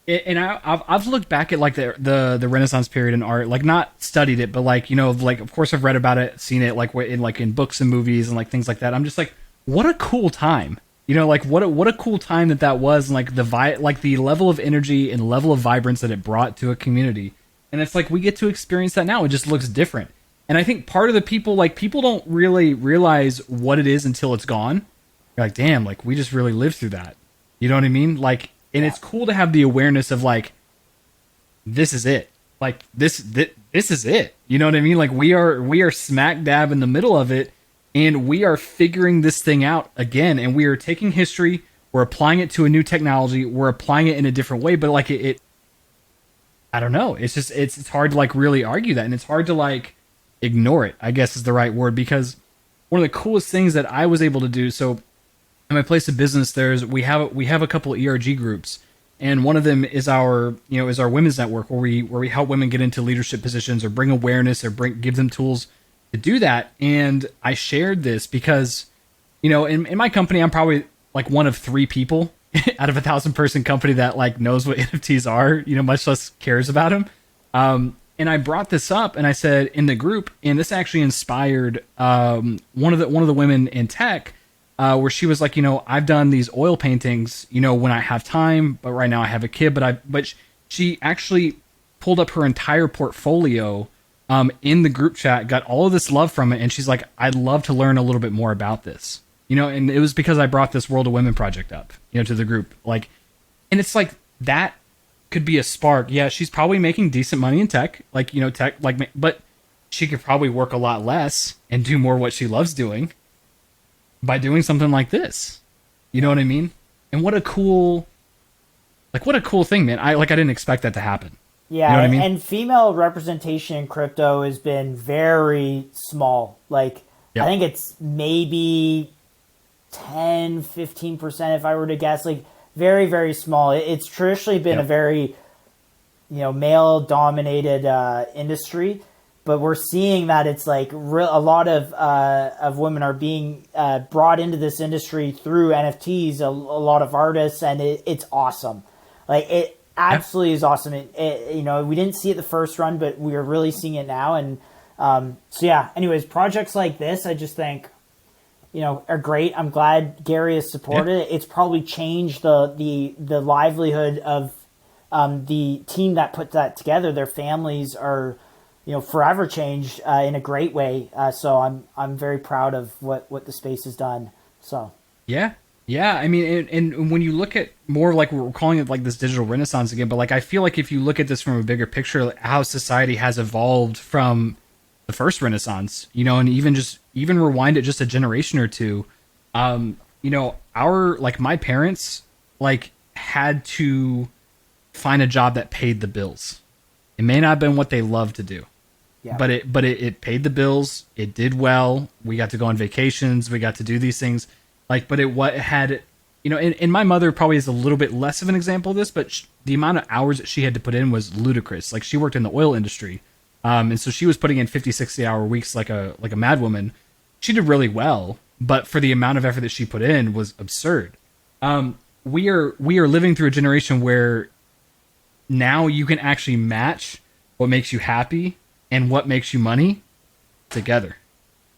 And I've looked back at like the Renaissance period in art, like not studied it, but like, you know, like of course I've read about it, seen it like in books and movies and like things like that. I'm just like, what a cool time, you know, like what a cool time that was, and like the level of energy and level of vibrance that it brought to a community. And it's like we get to experience that now. It just looks different. And I think part of the people don't really realize what it is until it's gone. You're like, damn, like we just really lived through that. You know what I mean? Like. And it's cool to have the awareness of like, this is it. Like this is it. You know what I mean? Like we are smack dab in the middle of it, and we are figuring this thing out again. And we are taking history, we're applying it to a new technology, we're applying it in a different way. But like it I don't know. It's just it's hard to like really argue that, and it's hard to like ignore it, I guess is the right word, because one of the coolest things that I was able to do. So in my place of business, we have a couple of ERG groups, and one of them is our women's network, where we help women get into leadership positions or bring awareness or give them tools to do that. And I shared this because, you know, in my company, I'm probably like one of 3 people out of 1,000-person company that like knows what NFTs are, you know, much less cares about them. And I brought this up, and I said in the group, and this actually inspired one of the women in tech. Where she was like, you know, I've done these oil paintings, you know, when I have time, but right now I have a kid. But she actually pulled up her entire portfolio in the group chat, got all of this love from it, and she's like, I'd love to learn a little bit more about this, you know. And it was because I brought this World of Women project up, you know, to the group, like, and it's like that could be a spark. Yeah, she's probably making decent money in tech, like, you know, but she could probably work a lot less and do more what she loves doing by doing something like this. You know what I mean? And what a cool thing, man. I didn't expect that to happen. Yeah, you know what I mean? And female representation in crypto has been very small. Like, I think it's maybe 10-15% if I were to guess. Like, very, very small. It's traditionally been a very, you know, male-dominated industry. But we're seeing that it's like a lot of women are being brought into this industry through NFTs. A lot of artists, and it's awesome. Like, it absolutely is awesome. You know, we didn't see it the first run, but we are really seeing it now. And so yeah. Anyways, projects like this, I just think, you know, are great. I'm glad Gary has supported it. It's probably changed the livelihood of the team that put that together. Their families are, you know, forever changed in a great way. So I'm very proud of what the space has done. So yeah. I mean, and when you look at more like we're calling it like this digital renaissance again, but like I feel like if you look at this from a bigger picture, like how society has evolved from the first renaissance, you know, and even rewind it just a generation or two, you know, my parents like had to find a job that paid the bills. It may not have been what they loved to do. Yeah. But it paid the bills. It did well. We got to go on vacations. We got to do these things. Like, but it had, you know, and my mother probably is a little bit less of an example of this, but the amount of hours that she had to put in was ludicrous. Like, she worked in the oil industry. And so she was putting in 50, 60-hour weeks like a madwoman. She did really well, but for the amount of effort that she put in was absurd. We are living through a generation where now you can actually match what makes you happy and what makes you money together.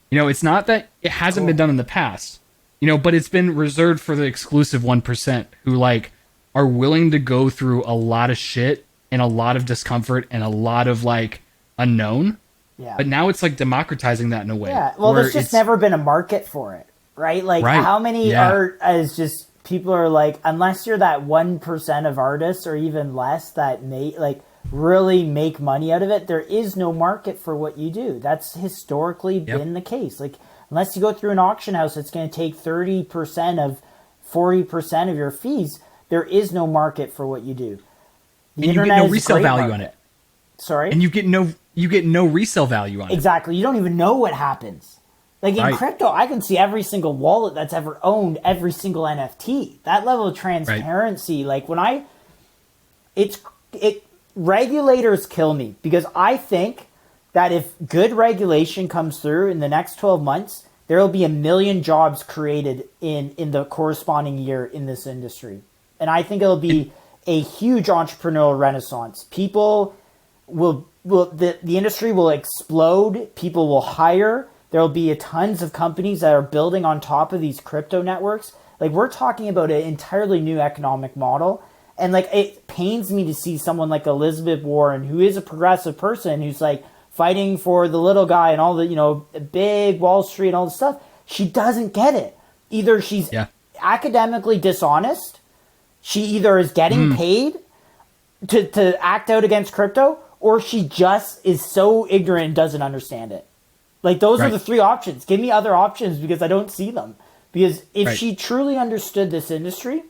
You know, it's not that it hasn't been done in the past, you know, but it's been reserved for the exclusive 1% who like are willing to go through a lot of shit and a lot of discomfort and a lot of like unknown. Yeah. But now it's like democratizing that in a way. Yeah. Well, there's just never been a market for it, right? Like how many art is just people are like, unless you're that 1% of artists or even less that really make money out of it, there is no market for what you do. That's historically been the case. Like, unless you go through an auction house, it's going to take 30% of 40% of your fees. There is no market for what you do. The internet, you get no resale value on it. Sorry? And you get no resale value on it. Exactly. You don't even know what happens. Like in crypto, I can see every single wallet that's ever owned every single NFT. That level of transparency, like when regulators kill me, because I think that if good regulation comes through in the next 12 months, there will be 1 million jobs created in the corresponding year in this industry. And I think it'll be a huge entrepreneurial renaissance. People the industry will explode. People will hire. There will be tons of companies that are building on top of these crypto networks. Like, we're talking about an entirely new economic model. And like, it pains me to see someone like Elizabeth Warren, who is a progressive person, who's like fighting for the little guy and all the, you know, big Wall Street and all this stuff. She doesn't get it. Either she's academically dishonest, she either is getting paid to act out against crypto, or she just is so ignorant and doesn't understand it. Like, those are the three options. Give me other options, because I don't see them. Because if she truly understood this industry,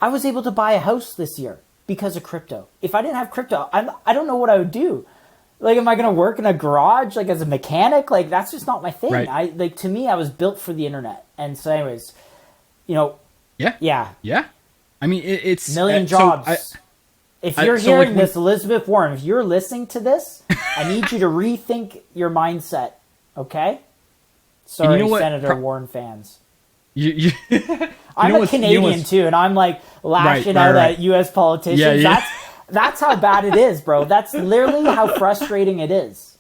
I was able to buy a house this year because of crypto. If I didn't have crypto, I don't know what I would do. Like, am I going to work in a garage, like as a mechanic? Like, that's just not my thing. To me, I was built for the internet. And so anyways, you know. Yeah. I mean, it's million jobs. If you're hearing this, Elizabeth Warren, if you're listening to this, I need you to rethink your mindset. Okay? Sorry, you know Senator Warren fans. I'm a Canadian too, and I'm like lashing out at U.S. politicians. That's how bad it is, bro. That's literally how frustrating it is.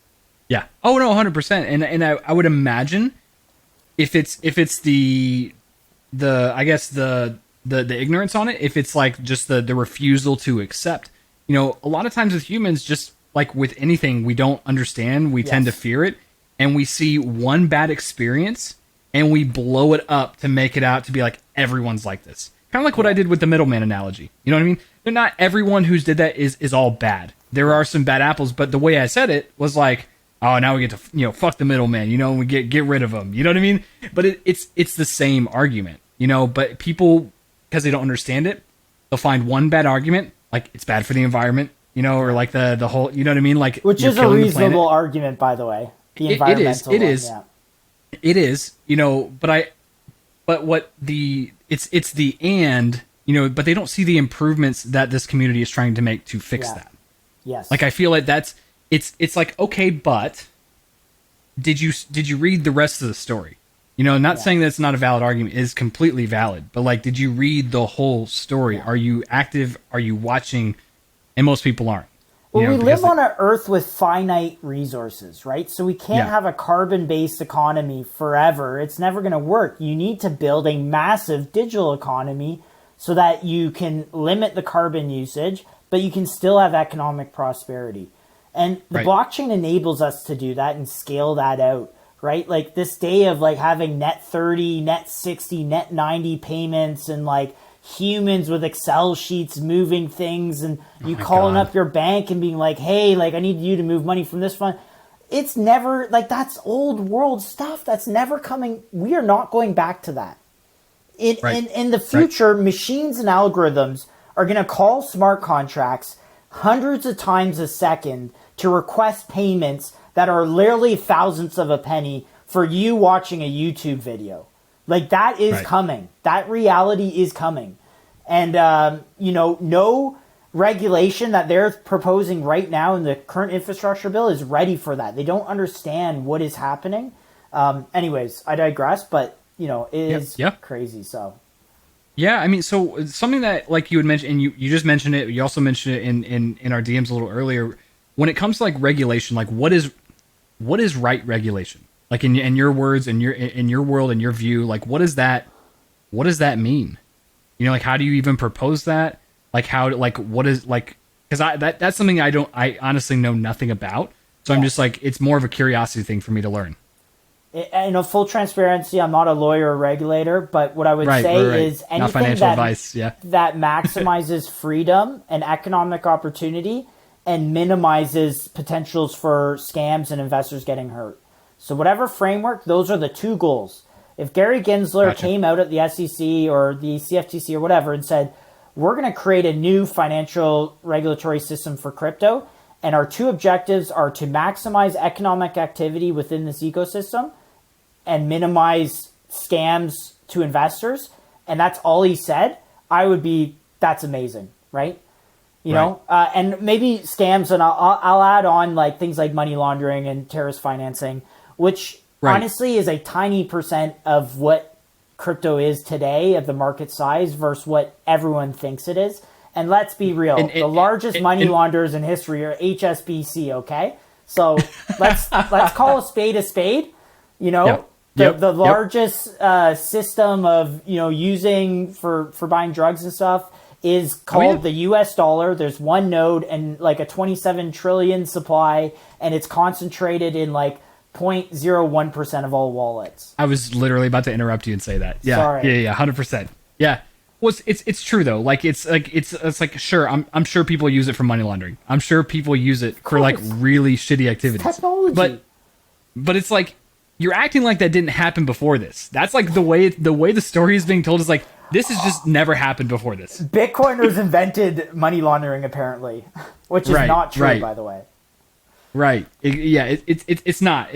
Yeah. Oh no, 100%. And I would imagine if it's the I guess the ignorance on it, if it's like just the refusal to accept, you know, a lot of times with humans, just like with anything we don't understand, we tend to fear it, and we see one bad experience and we blow it up to make it out to be like everyone's like this. Kind of like what I did with the middleman analogy. You know what I mean? They're not everyone who's did that is all bad. There are some bad apples, but the way I said it was like, oh, now we get to, you know, fuck the middleman, you know, we get rid of them. You know what I mean? But it's the same argument, you know, but people, because they don't understand it, they'll find one bad argument, like it's bad for the environment, you know, or like the whole, you know what I mean? Like, which is a reasonable argument, by the way. The environmental it is, you know, it's the and, you know, but they don't see the improvements that this community is trying to make to fix that. Yes. Like, I feel like it's like, okay, but did you read the rest of the story? You know, not saying that's not a valid argument, it is completely valid, but like, did you read the whole story? Are you active? Are you watching? And most people aren't. Well, we live on an earth with finite resources, right? So we can't have a carbon-based economy forever. It's never going to work. You need to build a massive digital economy so that you can limit the carbon usage, but you can still have economic prosperity. And the blockchain enables us to do that and scale that out, right? Like, this day of like having net 30, net 60, net 90 payments, and like humans with Excel sheets moving things, and you calling up your bank and being like, hey, like, I need you to move money from this fund. It's never, like, that's old world stuff. That's never coming. We are not going back to that. In the future, machines and algorithms are going to call smart contracts hundreds of times a second to request payments that are literally thousandths of a penny for you watching a YouTube video. Like, that is coming. That reality is coming. And, you know, no regulation that they're proposing right now in the current infrastructure bill is ready for that. They don't understand what is happening. Anyways, I digress, but, you know, it is crazy. So, yeah, I mean, so something that, like, you had mentioned, and you just mentioned it, you also mentioned it in our DMs a little earlier, when it comes to like regulation, like what is right regulation? Like, in your words, in your world, in your view, like what does that mean? You know, like, how do you even propose that? Like, how, like, what is, like, because that's something I honestly know nothing about. So I'm just like, it's more of a curiosity thing for me to learn. You know, full transparency, I'm not a lawyer or regulator, but what I would say is anything not financial advice, that maximizes freedom and economic opportunity and minimizes potentials for scams and investors getting hurt. So whatever framework, those are the two goals. If Gary Gensler came out at the SEC or the CFTC or whatever and said, we're going to create a new financial regulatory system for crypto, And our two objectives are to maximize economic activity within this ecosystem and minimize scams to investors. And that's all he said. That's amazing, right? You know, and maybe scams, and I'll add on like things like money laundering and terrorist financing, which honestly is a tiny percent of what crypto is today of the market size versus what everyone thinks it is. And let's be real, the largest money launderers in history are HSBC. Okay, so let's call a spade. You know, the largest system of using for buying drugs and stuff is called the US dollar. There's one node and like a 27 trillion supply, and it's concentrated in like 0.01% of all wallets. I was literally about to interrupt you and say that. Yeah, Sorry. yeah, 100%. Yeah. Well, it's true though. Like it's like sure, I'm sure people use it for money laundering. I'm sure people use it for like really shitty activities. It's technology. But it's like you're acting like that didn't happen before this. That's like the way the story is being told is like this has just never happened before this. Bitcoiners invented money laundering apparently, which is not true, by the way. Right. It's not.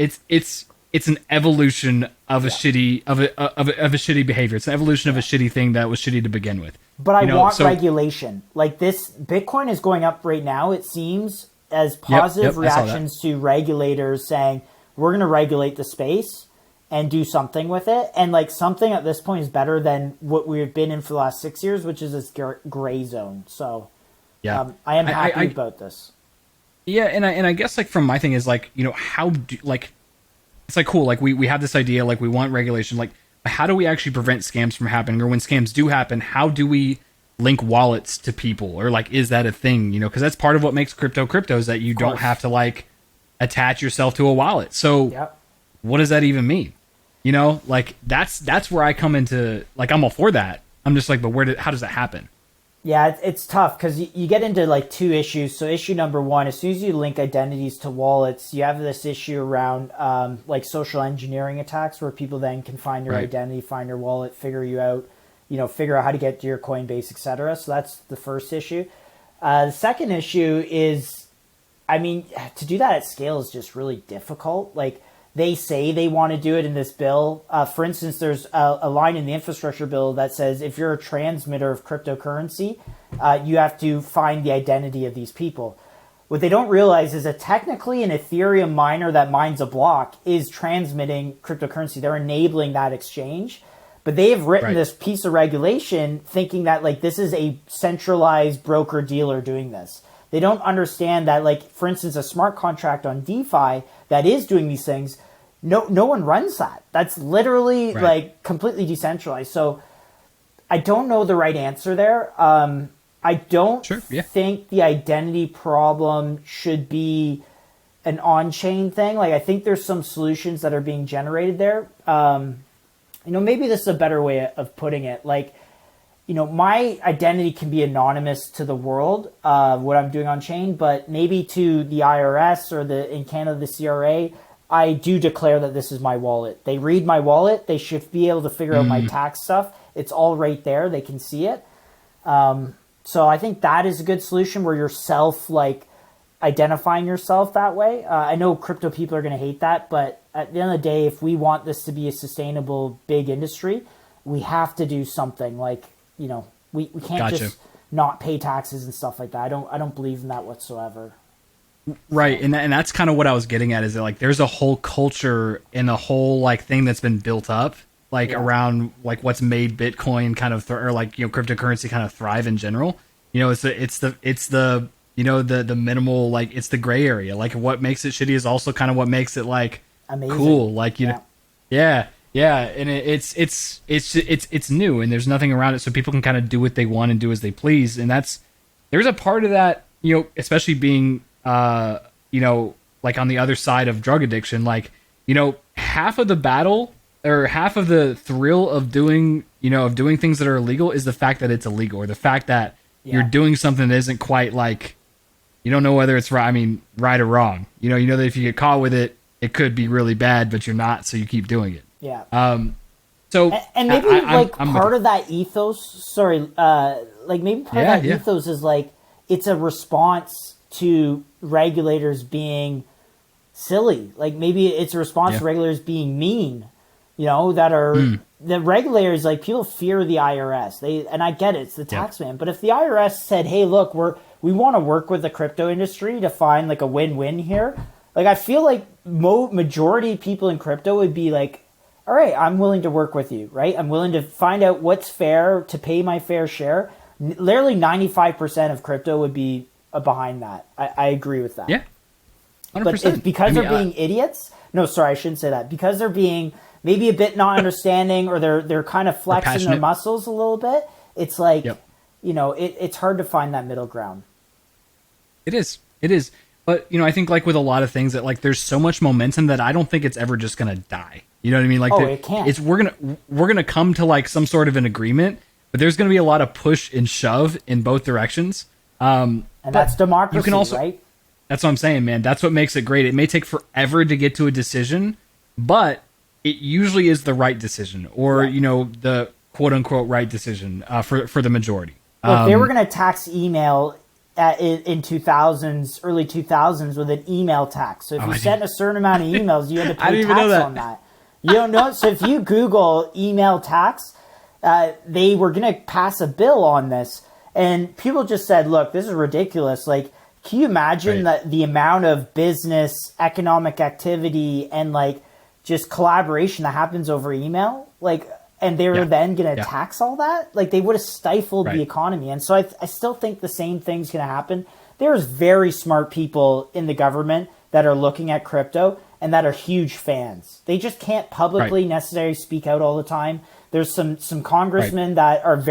It's an evolution of a shitty of a shitty behavior. It's an evolution of a shitty thing that was shitty to begin with. But I want regulation. Like this, Bitcoin is going up right now. It seems as positive reactions to regulators saying we're going to regulate the space and do something with it. And like something at this point is better than what we've been in for the last 6 years, which is this gray zone. So I am happy about this. Yeah, and I guess like from my thing is like, how do like it's like cool, like we have this idea, like we want regulation, like how do we actually prevent scams from happening, or when scams do happen, how do we link wallets to people, or like is that a thing, because that's part of what makes crypto is that you don't have to like attach yourself to a wallet. So what does that even mean? Like that's where I come into, like I'm all for that. I'm just like, but how does that happen? Yeah, it's tough because you get into like two issues. So issue number one, as soon as you link identities to wallets, you have this issue around like social engineering attacks where people then can find your identity, find your wallet, figure you out, figure out how to get to your Coinbase, etc. So that's the first issue. The second issue is, to do that at scale is just really difficult. Like they say they want to do it in this bill. For instance, there's a line in the infrastructure bill that says if you're a transmitter of cryptocurrency, you have to find the identity of these people. What they don't realize is that technically an Ethereum miner that mines a block is transmitting cryptocurrency. They're enabling that exchange. But they have written this piece of regulation thinking that like this is a centralized broker dealer doing this. They don't understand that, like, for instance, a smart contract on DeFi that is doing these things, no one runs that. That's literally like completely decentralized. So I don't know the right answer there. I don't think the identity problem should be an on-chain thing. Like, I think there's some solutions that are being generated there. Maybe this is a better way of putting it. Like, my identity can be anonymous to the world, what I'm doing on chain, but maybe to the IRS or in Canada, the CRA, I do declare that this is my wallet. They read my wallet. They should be able to figure out my tax stuff. It's all right there. They can see it. So I think that is a good solution where you're identifying yourself that way. I know crypto people are going to hate that, but at the end of the day, if we want this to be a sustainable big industry, we have to do something like, we can't just not pay taxes and stuff like that. I don't believe in that whatsoever. Right, and that's kind of what I was getting at, is that like there's a whole culture and a whole like thing that's been built up around like what's made Bitcoin kind of or like cryptocurrency kind of thrive in general. It's the the minimal, like it's the gray area. Like what makes it shitty is also kind of what makes it like amazing. Cool. Like Yeah, and it's new, and there's nothing around it, so people can kind of do what they want and do as they please, and there's a part of that, especially being, like on the other side of drug addiction, like, half of the battle or half of the thrill of doing things that are illegal is the fact that it's illegal, or the fact that you're doing something that isn't quite like, you don't know whether it's right or wrong. You know that if you get caught with it, it could be really bad, but you're not, so you keep doing it. Yeah. So and maybe I'm part of that ethos. Sorry, maybe part of that ethos is like it's a response to regulators being silly. Like maybe it's a response to regulators being mean, that are the regulators, like people fear the IRS. And I get it, it's the tax man. But if the IRS said, hey, look, we want to work with the crypto industry to find like a win-win here. Like I feel like majority of people in crypto would be like, all right, I'm willing to work with you, right? I'm willing to find out what's fair, to pay my fair share. Literally 95% of crypto would be behind that. I agree with that. Yeah. 100%. But it's because they're being idiots. No, sorry, I shouldn't say that. Because they're being maybe a bit not understanding, or they're kind of flexing their muscles a little bit. It's like, it's hard to find that middle ground. It is. But, I think like with a lot of things that like there's so much momentum that I don't think it's ever just going to die. You know what I mean? Like it can't. We're going to come to like some sort of an agreement, but there's going to be a lot of push and shove in both directions. And that's democracy, you can also, right? That's what I'm saying, man. That's what makes it great. It may take forever to get to a decision, but it usually is the right decision, or, the quote unquote right decision for the majority. Look, they were going to tax email in 2000s, early 2000s with an email tax. So if you sent a certain amount of emails, you had to pay tax on that. You don't know. So if you Google email tax, they were going to pass a bill on this. And people just said, look, this is ridiculous. Like, can you imagine the amount of business, economic activity, and like just collaboration that happens over email? Like, and they were then going to tax all that? Like, they would have stifled the economy. And so I still think the same thing's going to happen. There's very smart people in the government that are looking at crypto and that are huge fans. They just can't publicly necessarily speak out all the time. There's some congressmen that are and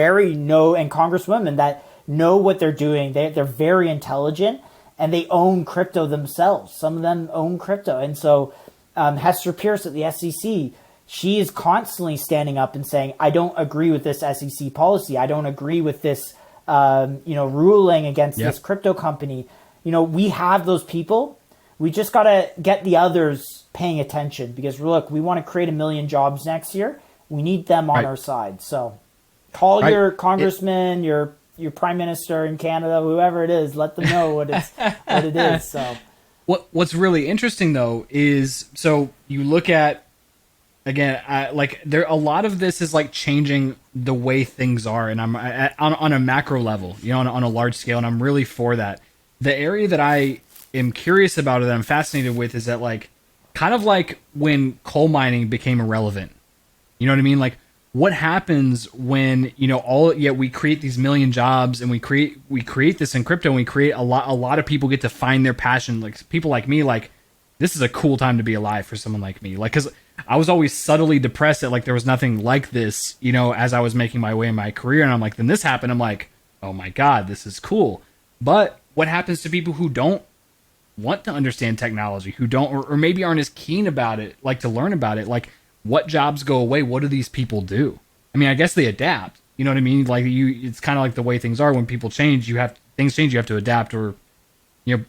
congresswomen that know what they're doing. They're very intelligent, and they own crypto themselves. Some of them own crypto. And so Hester Pierce at the SEC, she is constantly standing up and saying, I don't agree with this SEC policy. I don't agree with this ruling against this crypto company. We have those people. We just got to get the others paying attention, because look, we want to create 1 million jobs next year. We need them on our side. So call your congressman, your prime minister in Canada, whoever it is, let them know what it is. So what's really interesting though is, so you look at, again, like a lot of this is like changing the way things are, and I'm on a macro level, on a large scale, and I'm really for that. The area that I am curious about, or that I'm fascinated with, is that like kind of like when coal mining became irrelevant. You know what I mean? Like, what happens when we create these 1 million jobs, and we create this in crypto, and we create a lot of people get to find their passion. Like people like me, like this is a cool time to be alive for someone like me. Like, because I was always subtly depressed that like there was nothing like this, as I was making my way in my career, and I'm like, then this happened. I'm like, oh my God, this is cool. But what happens to people who don't want to understand technology, who don't, or maybe aren't as keen about it, like to learn about it? Like, what jobs go away? What do these people do? I mean, I guess they adapt. You know what I mean? Like it's kind of like the way things are. When people change, things change. You have to adapt, or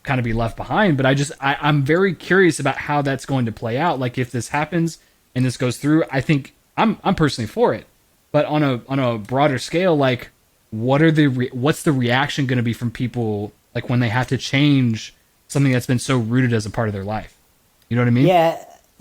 kind of be left behind. But I'm very curious about how that's going to play out. Like if this happens and this goes through, I think I'm personally for it. But on a broader scale, like what's the reaction going to be from people, like when they have to change something that's been so rooted as a part of their life? You know what I mean?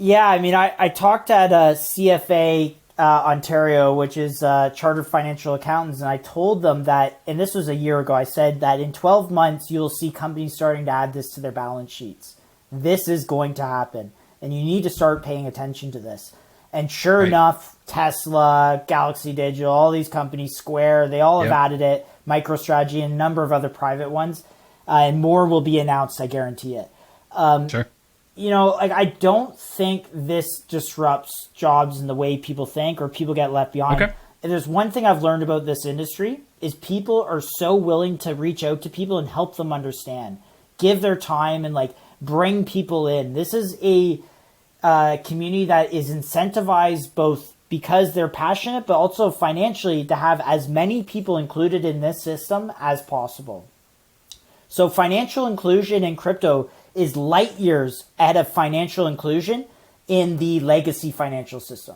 Yeah. I mean, I talked at CFA Ontario, which is Chartered Financial Accountants, and I told them that, and this was a year ago, I said that in 12 months, you'll see companies starting to add this to their balance sheets. This is going to happen, and you need to start paying attention to this. And sure enough, Tesla, Galaxy Digital, all these companies, Square, they all have added it, MicroStrategy, and a number of other private ones, and more will be announced, I guarantee it. Sure. Like I don't think this disrupts jobs in the way people think, or people get left behind. Okay. And there's one thing I've learned about this industry is people are so willing to reach out to people and help them understand, give their time, and like bring people in. This is a community that is incentivized both because they're passionate, but also financially to have as many people included in this system as possible. So financial inclusion in crypto is light years ahead of financial inclusion in the legacy financial system.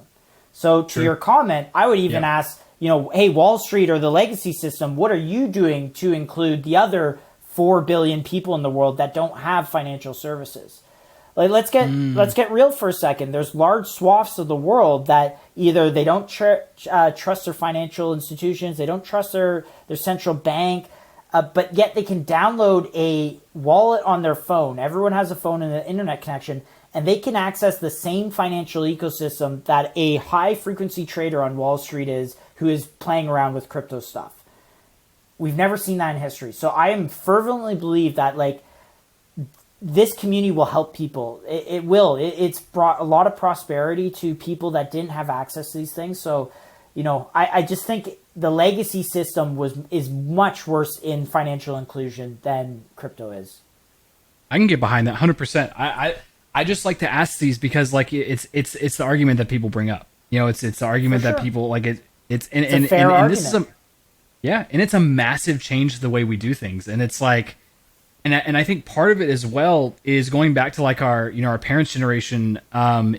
So to your comment, I would even ask, hey, Wall Street or the legacy system, what are you doing to include the other 4 billion people in the world that don't have financial services. Like, let's get real for a second. There's large swaths of the world that either they don't trust their financial institutions, they don't trust their central bank, but yet they can download a wallet on their phone. Everyone has a phone and an internet connection, and they can access the same financial ecosystem that a high-frequency trader on Wall Street is, who is playing around with crypto stuff. We've never seen that in history. So I am fervently believe that, like, this community will help people. It will. It's brought a lot of prosperity to people that didn't have access to these things. So, I just think the legacy system is much worse in financial inclusion than crypto is. I can get behind that 100%. I just like to ask these because, like, it's the argument that people bring up. It's the argument that people like it's a fair argument. This is and it's a massive change to the way we do things, and it's like. And I think part of it as well is going back to like our parents' generation,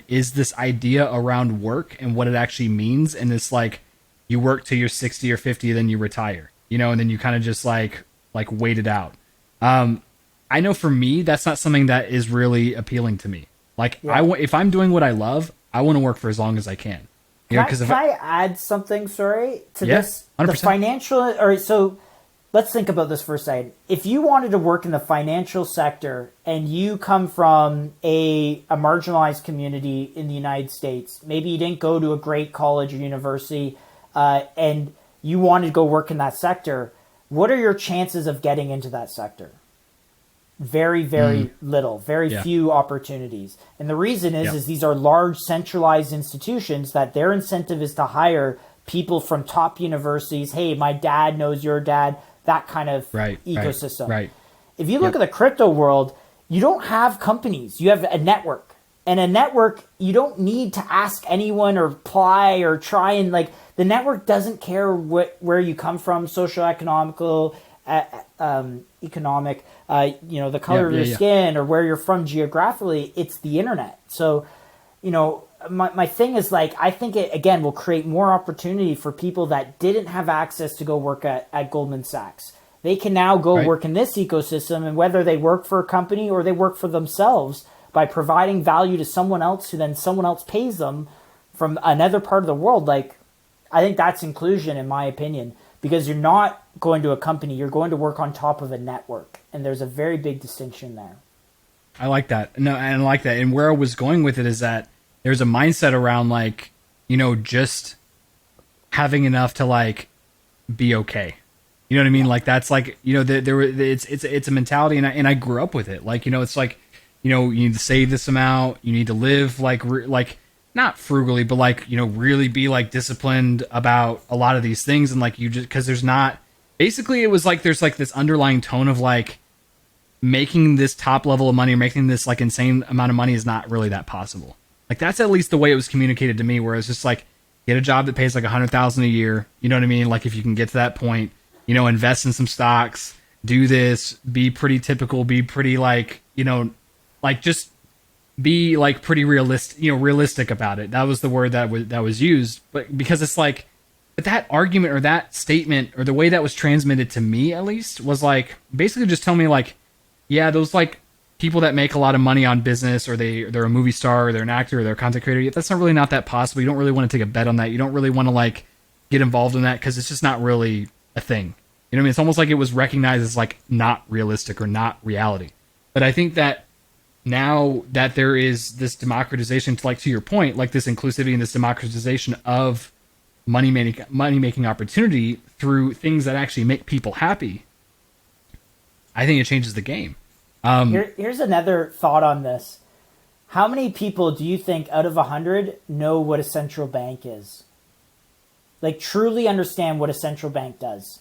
is this idea around work and what it actually means. And it's like you work till you're 60 or 50, then you retire, and then you kind of just like wait it out. I know for me, that's not something that is really appealing to me. Like if I'm doing what I love, I want to work for as long as I can. Can I add something, to this? 100%. The financial, so let's think about this for a second. If you wanted to work in the financial sector and you come from a marginalized community in the United States, maybe you didn't go to a great college or university, and you wanted to go work in that sector, what are your chances of getting into that sector? Very, very little, very few opportunities. And the reason is these are large centralized institutions that their incentive is to hire people from top universities. Hey, my dad knows your dad. That kind of ecosystem. Right. If you look at the crypto world, you don't have companies. You have a network. And a network, you don't need to ask anyone or apply or try and the network doesn't care where you come from, socioeconomical, economic, the color of your skin or where you're from geographically. It's the internet. So, my thing is I think it again will create more opportunity for people that didn't have access to go work at Goldman Sachs. They can now go work in this ecosystem, and whether they work for a company or they work for themselves by providing value to someone else who then someone else pays them from another part of the world. I think that's inclusion in my opinion, because you're not going to a company, you're going to work on top of a network. And there's a very big distinction there. I like that. No, and I like that. And where I was going with it is that there's a mindset around just having enough to be okay. You know what I mean? That's it's a mentality, and I grew up with it. It's you need to save this amount, you need to live not frugally, but really be disciplined about a lot of these things, and you just because there's not. Basically, it was there's this underlying tone of making this top level of money or making this insane amount of money is not really that possible. That's at least the way it was communicated to me, where it's just get a job that pays $100,000 a year. You know what I mean? If you can get to that point, invest in some stocks, do this, be pretty typical, be pretty just be pretty realistic about it. That was the word that was used. But because it's but that argument or that statement or the way that was transmitted to me at least was basically just tell me those people that make a lot of money on business, or they're a movie star, or they're an actor, or they're a content creator, that's not really not that possible. You don't really want to take a bet on that. You don't really want to get involved in that because it's just not really a thing. You know what I mean? It's almost it was recognized as not realistic or not reality. But I think that now that there is this democratization, to your point, this inclusivity and this democratization of money making opportunity through things that actually make people happy, I think it changes the game. Here's another thought on this. How many people do you think out of 100 know what a central bank is? Truly understand what a central bank does?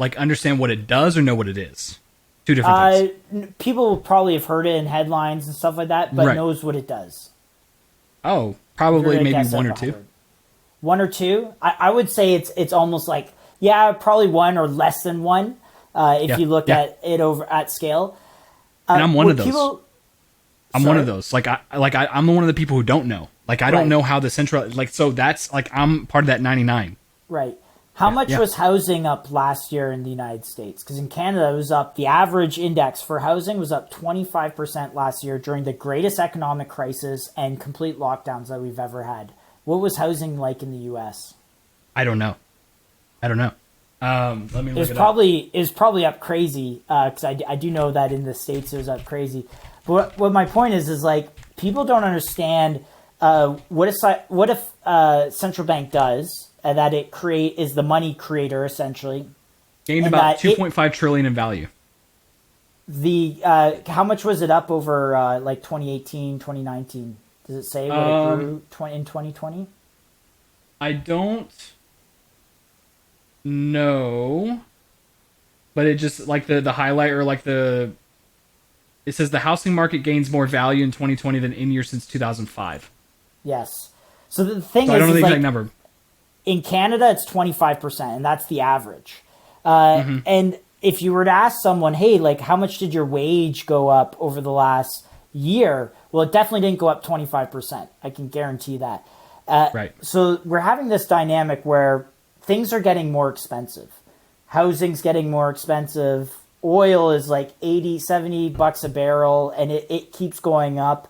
Understand what it does or know what it is? Two different things. People will probably have heard it in headlines and stuff like that, but knows what it does. Oh, probably maybe one or two. One or two? I would say it's almost probably one or less than one if you look at it over at scale. And I'm one of those. I'm one of those. I'm one of the people who don't know. I don't know how the central. So that's I'm part of that 99. Right. How Yeah. much Yeah. was housing up last year in the United States? Because in Canada, it was up, the average index for housing was up 25% last year during the greatest economic crisis and complete lockdowns that we've ever had. What was housing like in the US? I don't know. I don't know. Let me It was look it up. probably up crazy because I do know that in the States it was up crazy. But what my point is like people don't understand what if central bank does that it is the money creator essentially, Gained and about that 2.5 trillion in value. how much was it up over like 2018, 2019? Does it say what it grew in 2020? I don't know, but it just like the highlight or like the it says the housing market gains more value in 2020 than in years since 2005. Yes. So the thing So I don't know the is exact like number. in Canada, it's 25%, and that's the average. And if you were to ask someone, hey, like, how much did your wage go up over the last year? Well, it definitely didn't go up 25%. I can guarantee that. Right. So we're having this dynamic where things are getting more expensive. Housing's getting more expensive. Oil is like 80, 70 bucks a barrel, and it keeps going up.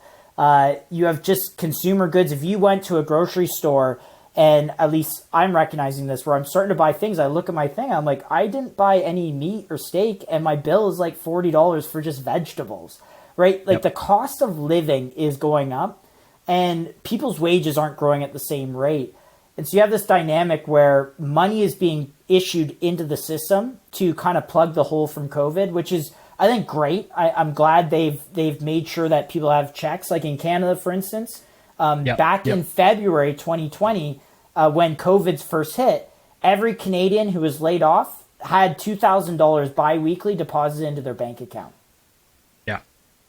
You have just consumer goods. If you went to a grocery store, and at least I'm recognizing this, where I'm starting to buy things, I look at my thing, I'm like, I didn't buy any meat or steak, and my bill is like $40 for just vegetables, right? Like the cost of living is going up, and people's wages aren't growing at the same rate. And so you have this dynamic where money is being issued into the system to kind of plug the hole from COVID, which is, I think, great. I'm glad they've made sure that people have checks. Like in Canada, for instance, back in February 2020, when COVID's first hit, every Canadian who was laid off had $2,000 biweekly deposited into their bank account. Yeah.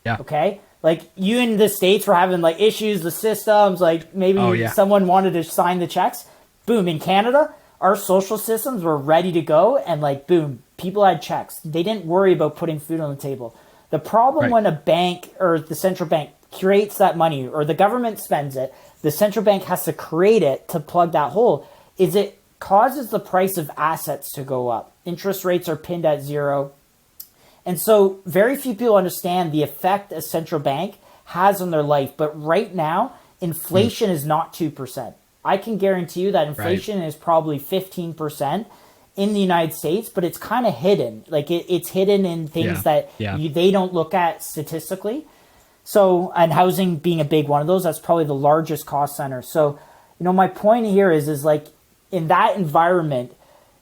Yeah. Okay? Like you in the States were having like issues, the systems, like maybe someone wanted to sign the checks. Boom. In Canada, our social systems were ready to go, and like boom, people had checks. They didn't worry about putting food on the table. The problem when a bank or the central bank creates that money or the government spends it, the central bank has to create it to plug that hole, is it causes the price of assets to go up. Interest rates are pinned at zero. And so very few people understand the effect a central bank has on their life. But right now, inflation is not 2%. I can guarantee you that inflation is probably 15% in the United States, but it's kind of hidden. Like it's hidden in things that they don't look at statistically. So, and housing being a big one of those, that's probably the largest cost center. So, my point here is like in that environment,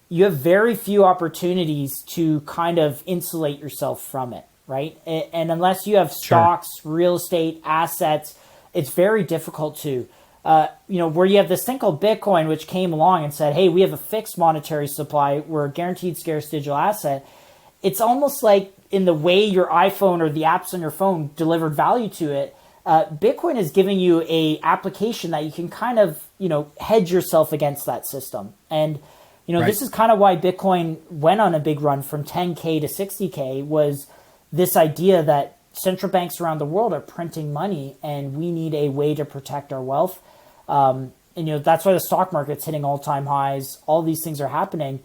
you have very few opportunities to kind of insulate yourself from it, right? And unless you have stocks, real estate, assets, it's very difficult to, where you have this thing called Bitcoin, which came along and said, hey, we have a fixed monetary supply. We're a guaranteed scarce digital asset. It's almost like in the way your iPhone or the apps on your phone delivered value to it, Bitcoin is giving you a application that you can kind of, hedge yourself against that system. And, this is kind of why Bitcoin went on a big run from 10K to 60K was this idea that central banks around the world are printing money and we need a way to protect our wealth. And, that's why the stock market's hitting all-time highs. All these things are happening.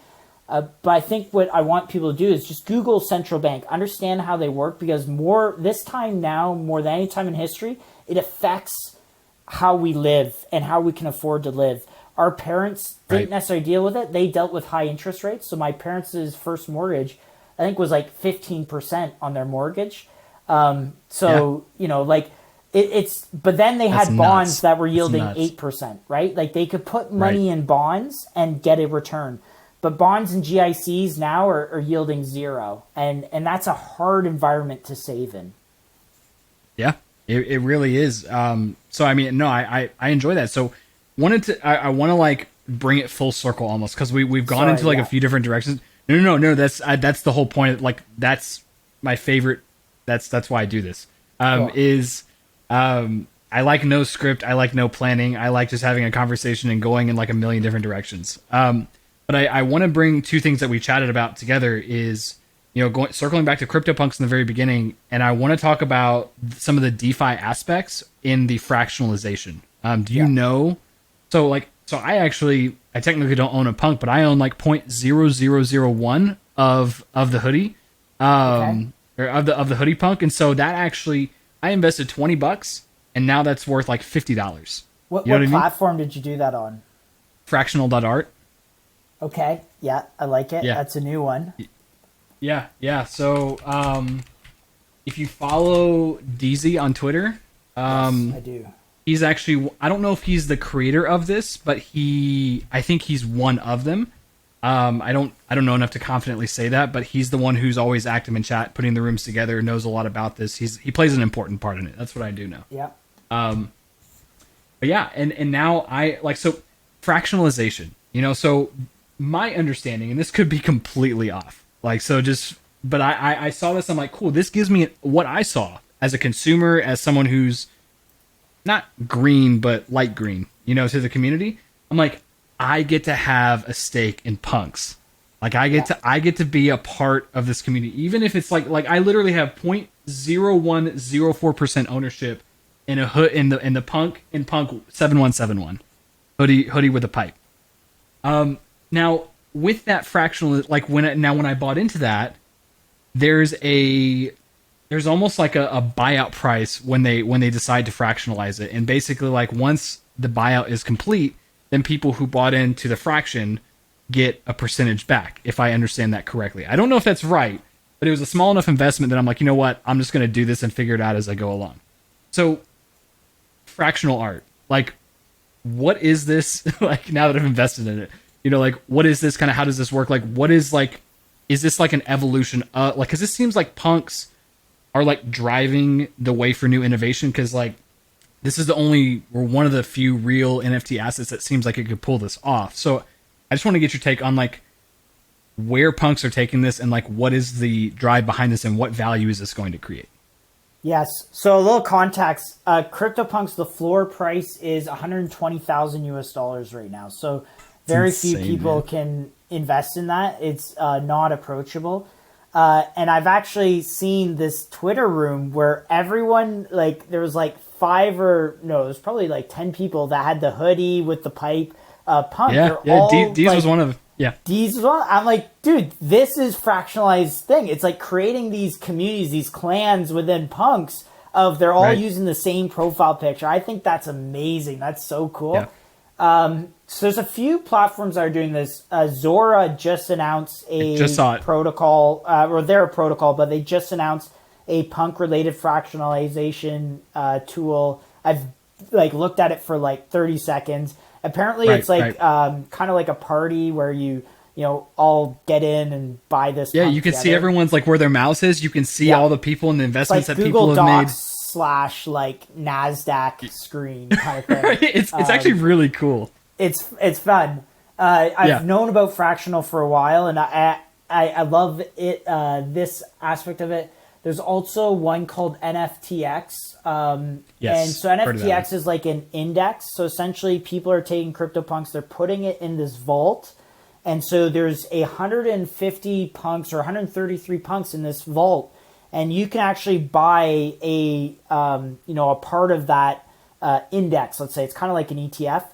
But I think what I want people to do is just Google central bank, understand how they work, because this time now, more than any time in history, it affects how we live and how we can afford to live. Our parents didn't necessarily deal with it. They dealt with high interest rates. So my parents' first mortgage, I think, was like 15% on their mortgage. But then they had bonds that were yielding 8%, right? Like they could put money in bonds and get a return. But bonds and GICs now are yielding zero. And that's a hard environment to save in. Yeah, it really is. So, I mean, no, I enjoy that. So I want to like bring it full circle almost because we've gone into like a few different directions. No. That's the whole point. Like that's my favorite. That's why I do this. I like no script. I like no planning. I like just having a conversation and going in like a million different directions. But I want to bring two things that we chatted about together is, circling back to CryptoPunks in the very beginning. And I want to talk about some of the DeFi aspects in the fractionalization. Do you know? So like So I technically don't own a punk, but I own like 0.0001 of the hoodie, Okay. or of the hoodie punk, and so that actually I invested $20, and now that's worth like $50. What You know what what I mean? platform did you do that on? Fractional.art. Okay. Yeah, I like it. Yeah, That's a new one. yeah, yeah. So if you follow DZ on Twitter, Yes, I do. he's actually, I don't know if he's the creator of this, but I think he's one of them. I don't know enough to confidently say that, but he's the one who's always active in chat, putting the rooms together, knows a lot about this. He plays an important part in it. That's what I do know. Yeah. But yeah, and now I like, so fractionalization, so my understanding, and this could be completely off, like, so just, but I saw this, I'm like, cool, this gives me what I saw as a consumer, as someone who's not green but light green, to the community. I'm like, I get to have a stake in punks. Like, Yeah. I get to be a part of this community, even if it's like I literally have 0.0104% ownership in a hood in the punk 7171 hoodie with a pipe. Now with that fractional, like when I bought into that, there's almost like a buyout price when they decide to fractionalize it, and basically, like, once the buyout is complete, then people who bought into the fraction get a percentage back, if I understand that correctly. I don't know if that's right, but it was a small enough investment that I'm like, you know what, I'm just going to do this and figure it out as I go along. So fractional art, like, what is this? Like, now that I've invested in it, like, what is this? Kind of, how does this work? Like, what is, like, is this like an evolution like, because this seems like punks are like driving the way for new innovation, because like this is the only, or one of the few real NFT assets that seems like it could pull this off. So I just want to get your take on like where punks are taking this, and like what is the drive behind this, and what value is this going to create? Yes. So a little context. CryptoPunks, the floor price is 120,000 US dollars right now. So very few insane, people man. can invest in that. It's not approachable. And I've actually seen this Twitter room where everyone, like, there was like there's probably like 10 people that had the hoodie with the pipe. Punk. Yeah, They're yeah. all Deez like, was one of, yeah, these as well. I'm like, dude, this is fractionalized thing. It's like creating these communities, these clans within punks of they're all right. using the same profile picture. I think that's amazing. That's so cool. Yeah. So there's a few platforms that are doing this. Zora just announced Just saw it. protocol, or they're a protocol, but they just announced a punk-related fractionalization tool. I've like looked at it for like 30 seconds. Apparently, Right, it's like right. kind of like a party where you all get in and buy this. Yeah, punk you can see together. everyone's like where their mouse is. You can see Yeah. all the people and the It's investments like that Google people have Docs slash like Nasdaq screen kind of thing. made. It's actually really cool. It's fun. I've Yeah. known about fractional for a while, and I love it. This aspect of it. There's also one called Nftx, Yes, and so heard of that Nftx is like an index. So essentially, people are taking CryptoPunks, they're putting it in this vault, and so there's 150 punks or 133 punks in this vault, and you can actually buy a part of that index. Let's say it's kind of like an ETF.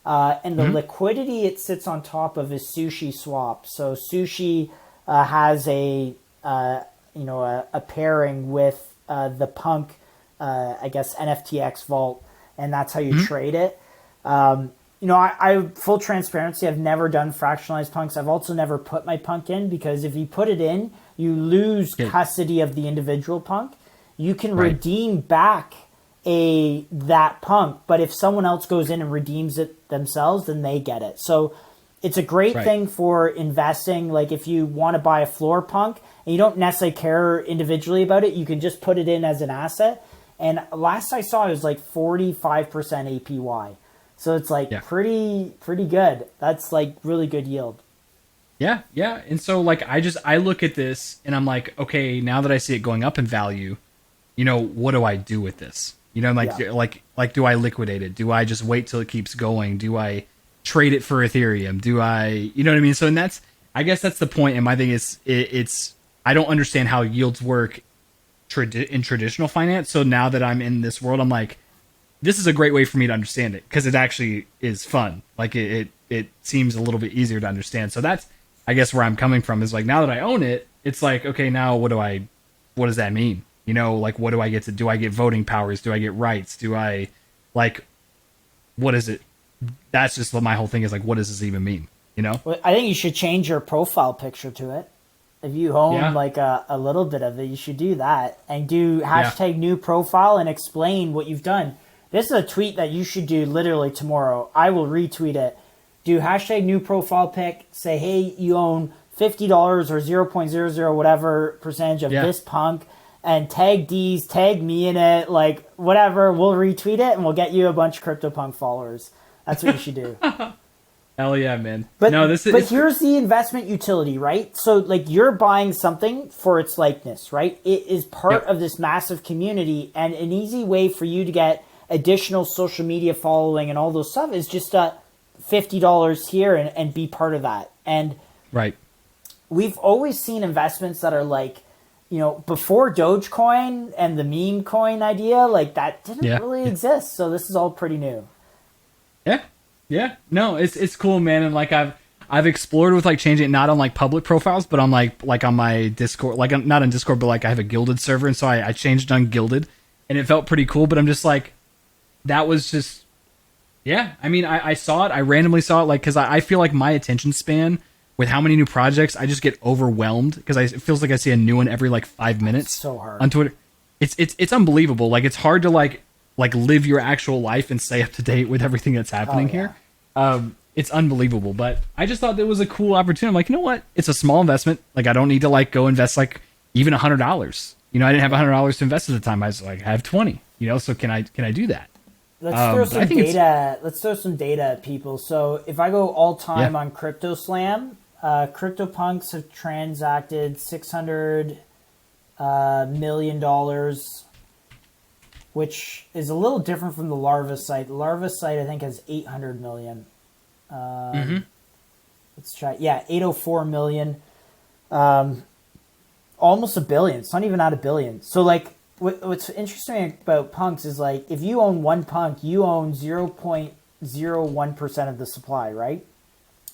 And the liquidity it sits on top of is Sushi Swap. So Sushi has a pairing with the Punk, I guess NFTX vault, and that's how you trade it. I full transparency, I've never done fractionalized punks. I've also never put my punk in, because if you put it in, you lose custody of the individual punk. You can redeem back that punk, but if someone else goes in and redeems it themselves, then they get it. So it's a great thing for investing. Like, if you want to buy a floor punk and you don't necessarily care individually about it, you can just put it in as an asset. And last I saw, it was like 45% APY. So it's like pretty good. That's like really good yield. Yeah, yeah. And so like I look at this and I'm like, okay, now that I see it going up in value, what do I do with this? Like do I liquidate it? Do I just wait till it keeps going? Do I trade it for Ethereum? Do I, you know what I mean? So, and I guess that's the point. And my thing is, it's I don't understand how yields work in traditional finance. So now that I'm in this world, I'm like, this is a great way for me to understand it because it actually is fun. Like it seems a little bit easier to understand. So that's, I guess, where I'm coming from is like, now that I own it, it's like, okay, now what does that mean? You know, like, what do I get to, do I get voting powers? Do I get rights? Do I, like, what is it? That's just what my whole thing is, like, what does this even mean? You know? Well, I think you should change your profile picture to it. If you own like a little bit of it, you should do that and do hashtag new profile and explain what you've done. This is a tweet that you should do literally tomorrow. I will retweet it. Do hashtag new profile pic. Say, hey, you own $50 or 0.00 whatever percentage of this punk, and tag D's, tag me in it, like whatever. We'll retweet it and we'll get you a bunch of CryptoPunk followers. That's what you should do. Hell yeah, man. But here's the investment utility, right? So like you're buying something for its likeness, right? It is part of this massive community, and an easy way for you to get additional social media following and all those stuff is just $50 here and be part of that. And we've always seen investments that are like, you know, before Dogecoin and the meme coin idea, like that didn't really exist. So this is all pretty new. Yeah. No, it's cool, man. And like I've explored with like changing it not on like public profiles, but on like on my Discord, like not on Discord, but like I have a Gilded server, and so I changed it on Gilded, and it felt pretty cool. But I'm just like, that was just, I mean, I saw it, I randomly saw it, like, because I feel like my attention span with how many new projects, I just get overwhelmed because it feels like I see a new one every like 5 minutes. It's so hard on Twitter. It's unbelievable. Like it's hard to like live your actual life and stay up to date with everything that's happening here. It's unbelievable. But I just thought that was a cool opportunity. I'm like, you know what? It's a small investment. Like I don't need to like go invest like even $100. You know, I didn't have $100 to invest at the time. I was like, I have 20. You know, so can I do that? Let's throw some data. Let's throw some data at people. So if I go all time on CryptoSlam, CryptoPunks have transacted $600 million, which is a little different from the Larva site. The Larva site, I think, has 800 million. Let's try. Yeah, 804 million. Almost a billion. It's not even at a billion. So, like, what's interesting about punks is, like, if you own one punk, you own 0.01% of the supply, right?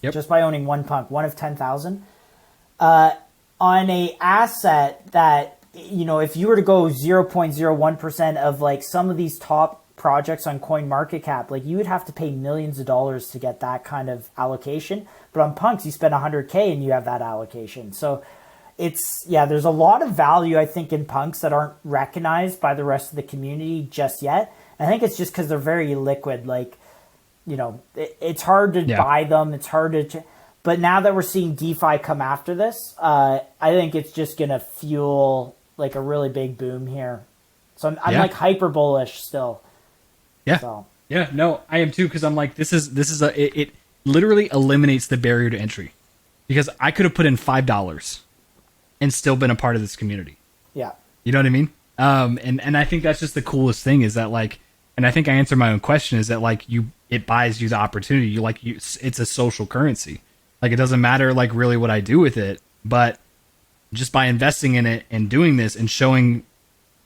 Yep. Just by owning one punk, one of 10,000. On a asset that, you know, if you were to go 0.01% of like some of these top projects on CoinMarketCap, like you would have to pay millions of dollars to get that kind of allocation. But on punks, you spend 100K and you have that allocation. So it's, there's a lot of value, I think, in punks that aren't recognized by the rest of the community just yet. I think it's just because they're very illiquid. Like, you know, it's hard to buy them. It's hard to... But now that we're seeing DeFi come after this, I think it's just going to fuel like a really big boom here. So I'm like hyper bullish still. Yeah. So. Yeah. No, I am too. Cause I'm like, it literally eliminates the barrier to entry, because I could have put in $5 and still been a part of this community. Yeah. You know what I mean? And I think that's just the coolest thing is that like, and I think I answered my own question is that like it buys you the opportunity. It's a social currency. Like it doesn't matter like really what I do with it, but just by investing in it and doing this and showing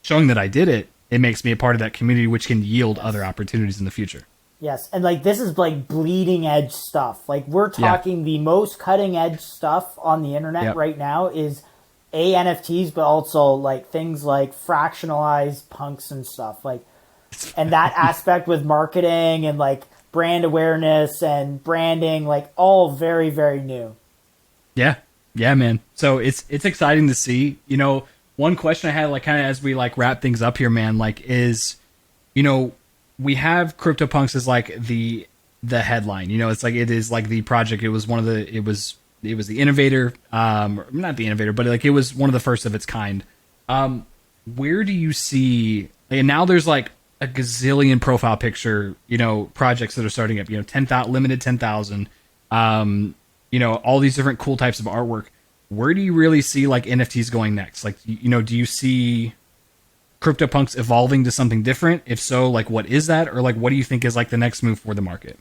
that I did it, it makes me a part of that community, which can yield other opportunities in the future. Yes. And like, this is like bleeding edge stuff. Like we're talking the most cutting edge stuff on the internet right now is NFTs, but also like things like fractionalized punks and stuff like, and that aspect with marketing and like brand awareness and branding, like all very, very new. Yeah, man. So it's exciting to see. You know, one question I had, like, kind of as we like wrap things up here, man, like is, you know, we have CryptoPunks as like the headline. You know, it's like it is like the project. It was it was the innovator, not the innovator, but like it was one of the first of its kind. Where do you see? And now there's like a gazillion profile picture, you know, projects that are starting up, you know, 10,000 limited 10,000, you know, all these different cool types of artwork. Where do you really see like NFTs going next? Like, you know, do you see CryptoPunks evolving to something different? If so, like, what is that? Or like, what do you think is like the next move for the market?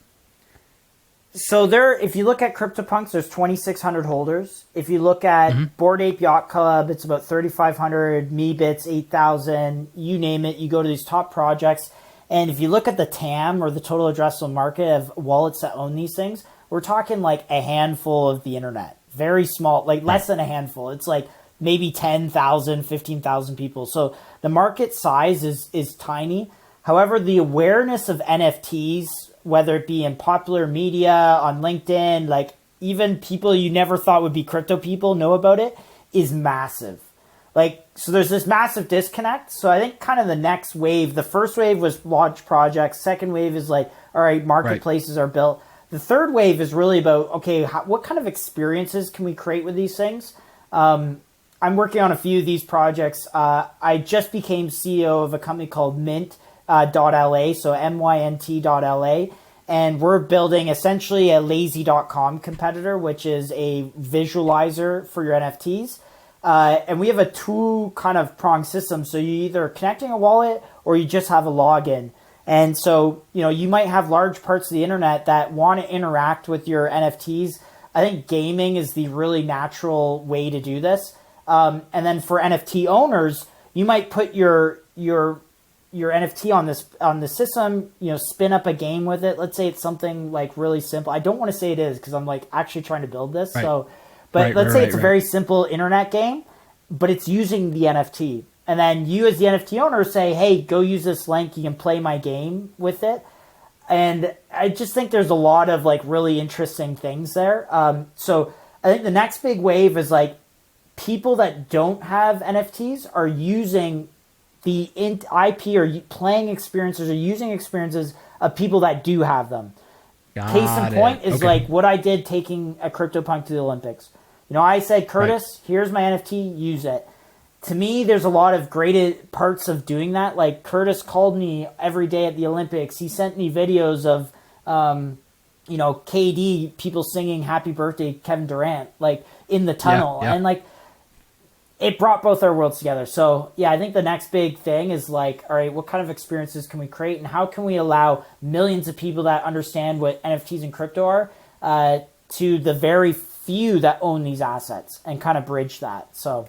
So if you look at CryptoPunks, there's 2,600 holders. If you look at Bored Ape Yacht Club, it's about 3,500, Meebits, 8,000, you name it. You go to these top projects And if you look at the TAM, or the total addressable market of wallets that own these things, we're talking like a handful of the internet. Very small, like less than a handful. It's like maybe 10,000, 15,000 people. So the market size is tiny. However, the awareness of NFTs, whether it be in popular media, on LinkedIn, like even people you never thought would be crypto people know about it, is massive. Like, so there's this massive disconnect. So I think kind of the next wave, the first wave was launch projects. Second wave is like, all right, marketplaces are built. The third wave is really about, okay, what kind of experiences can we create with these things? I'm working on a few of these projects. I just became CEO of a company called Mint.la, so mynt.la. And we're building essentially a lazy.com competitor, which is a visualizer for your NFTs. And we have a two kind of prong system. So you either connecting a wallet or you just have a login. And so, you might have large parts of the internet that want to interact with your NFTs. I think gaming is the really natural way to do this. And then for NFT owners, you might put your NFT on the system, spin up a game with it. Let's say it's something like really simple. I don't want to say it is because I'm like actually trying to build this. Right. So, but let's say it's a very simple internet game, but it's using the NFT. And then you as the NFT owner say, hey, go use this link. You can play my game with it. And I just think there's a lot of like really interesting things there. So I think the next big wave is like people that don't have NFTs are using the IP or playing experiences or using experiences of people that do have them. Case in point is like what I did taking a CryptoPunk to the Olympics. I said, Curtis, here's my NFT, use it. To me, there's a lot of great parts of doing that. Like Curtis called me every day at the Olympics. He sent me videos of, KD, people singing happy birthday, Kevin Durant, like in the tunnel. Yeah. And like, it brought both our worlds together. So yeah, I think the next big thing is like, all right, what kind of experiences can we create and how can we allow millions of people that understand what NFTs and crypto are to the very few that own these assets and kind of bridge that. So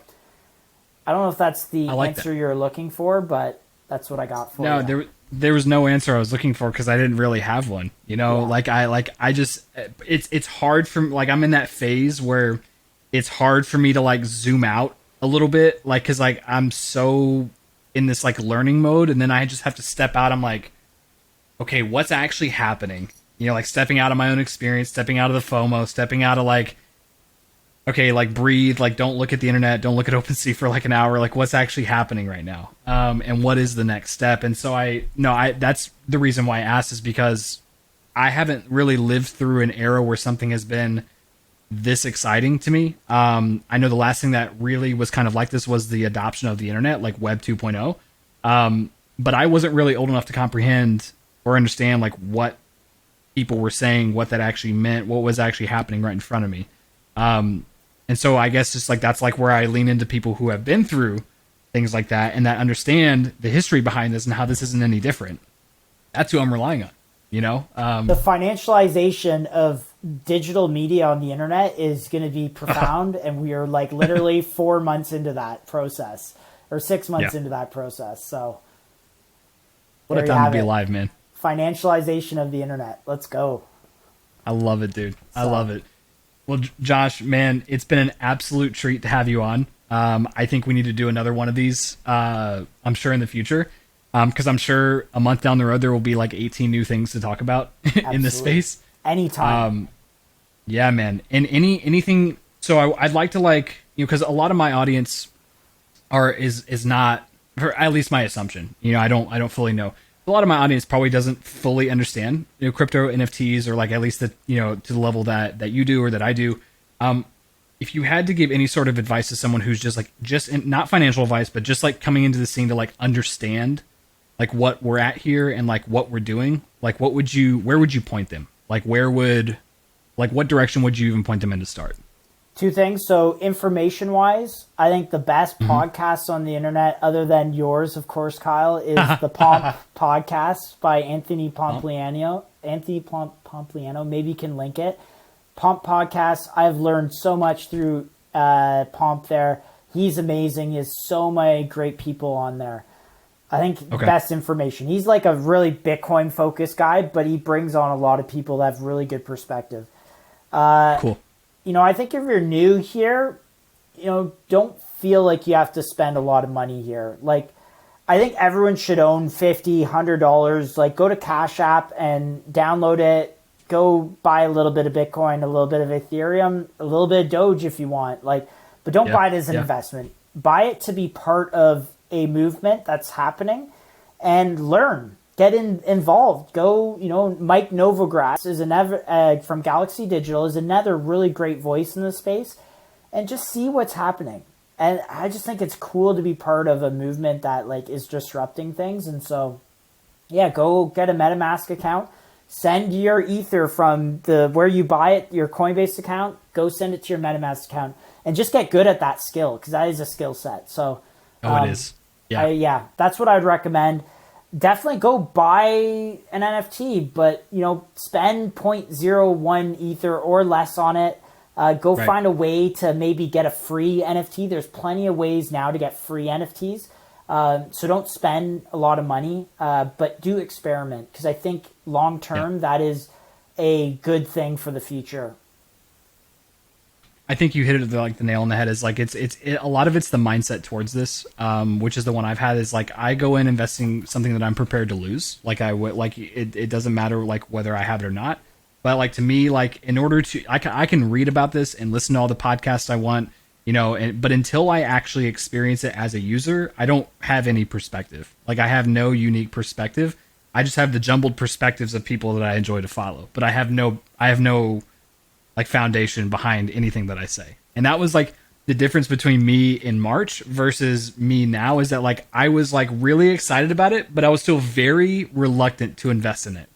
I don't know if that's the answer you're looking for, but that's what I got for you. No, there was no answer I was looking for because I didn't really have one. I just it's hard for like I'm in that phase where it's hard for me to like zoom out a little bit, like because like I'm so in this like learning mode, and then I just have to step out. I'm like, okay, what's actually happening? Like stepping out of my own experience, stepping out of the FOMO, stepping out of like, okay, like breathe, like don't look at the internet, don't look at OpenSea for like an hour, like what's actually happening right now, and what is the next step? And so that's the reason why I asked, is because I haven't really lived through an era where something has been this exciting to me. I know the last thing that really was kind of like this was the adoption of the internet, like Web 2.0. But I wasn't really old enough to comprehend or understand like what people were saying, what that actually meant, what was actually happening right in front of me. And so I guess just like that's like where I lean into people who have been through things like that and that understand the history behind this and how this isn't any different. That's who I'm relying on, The financialization of digital media on the internet is going to be profound, and we are like literally 4 months into that process, or 6 months into that process. So what a time to be alive, man. Financialization of the internet. Let's go. I love it, dude. I love it. Well, Josh, man, it's been an absolute treat to have you on. I think we need to do another one of these, I'm sure in the future, because I'm sure a month down the road, there will be like 18 new things to talk about in this space. Anytime. Yeah, man. And anything. So I'd like to like, because a lot of my audience is not, or at least my assumption, I don't fully know. A lot of my audience probably doesn't fully understand, crypto NFTs, or like at least to the level that you do or that I do. If you had to give any sort of advice to someone who's not financial advice, but just like coming into the scene to like understand like what we're at here and like what we're doing, like where would you point them? Like what direction would you even point them in to start? Two things. So information wise, I think the best podcast on the internet, other than yours, of course, Kyle, is the Pomp podcast by Anthony Pompliano. Anthony Pompliano, maybe you can link it. Pomp podcast. I've learned so much through Pomp there. He's amazing. He has so many great people on there. I think Okay. best information. He's like a really Bitcoin focused guy, but he brings on a lot of people that have really good perspective. Cool. I think if you're new here, don't feel like you have to spend a lot of money here. Like, I think everyone should own $50, $100. Like, go to Cash App and download it. Go buy a little bit of Bitcoin, a little bit of Ethereum, a little bit of Doge if you want. Like, but don't buy it as an investment. Buy it to be part of a movement that's happening and learn. Get involved. Go, Mike Novogratz is from Galaxy Digital is another really great voice in the space, and just see what's happening. And I just think it's cool to be part of a movement that like is disrupting things. And so, yeah, go get a MetaMask account. Send your Ether from where you buy it, your Coinbase account. Go send it to your MetaMask account, and just get good at that skill, because that is a skill set. So, it is. Yeah. That's what I'd recommend. Definitely go buy an NFT, but spend zero point 0.01 Ether or less on it. Go find a way to maybe get a free NFT. There's plenty of ways now to get free NFTs. So don't spend a lot of money, but do experiment, because I think long term that is a good thing for the future. I think you hit it like the nail on the head. Is like it's a lot of it's the mindset towards this, which is the one I've had. Is like I go in investing something that I'm prepared to lose. Like I would like it doesn't matter like whether I have it or not. But like to me, like in order to I can read about this and listen to all the podcasts I want, but until I actually experience it as a user, I don't have any perspective. Like I have no unique perspective. I just have the jumbled perspectives of people that I enjoy to follow. But I have no like foundation behind anything that I say. And that was like the difference between me in March versus me now, is that like I was like really excited about it, but I was still very reluctant to invest in it.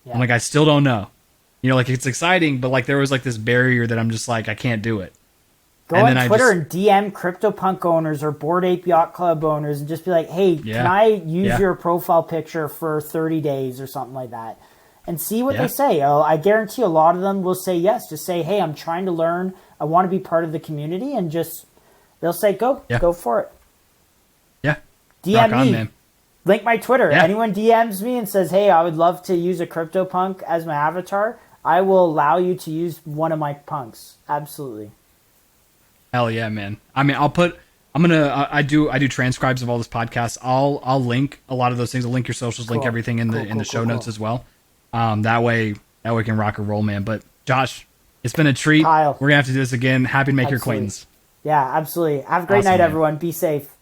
Yeah. I'm like, I still don't know. Like it's exciting, but like there was like this barrier that I'm just like, I can't do it. Go on Twitter and DM Cryptopunk owners or Bored Ape Yacht Club owners and just be like, hey, can I use your profile picture for 30 days or something like that? And see what they say. I guarantee a lot of them will say yes. Just say, hey, I'm trying to learn. I want to be part of the community. And they'll say, go for it. Yeah. DM on, me. man. Link my Twitter. Yeah. Anyone DMs me and says, hey, I would love to use a Cryptopunk as my avatar, I will allow you to use one of my punks. Absolutely. Hell yeah, man. I mean, I do transcribes of all this podcast. I'll link a lot of those things. I'll link your socials, link everything in the show notes as well. That way we can rock and roll, man. But Josh, it's been a treat. Kyle, we're gonna have to do this again. Happy to make your acquaintance. Yeah, absolutely. Have a great night, everyone. Be safe.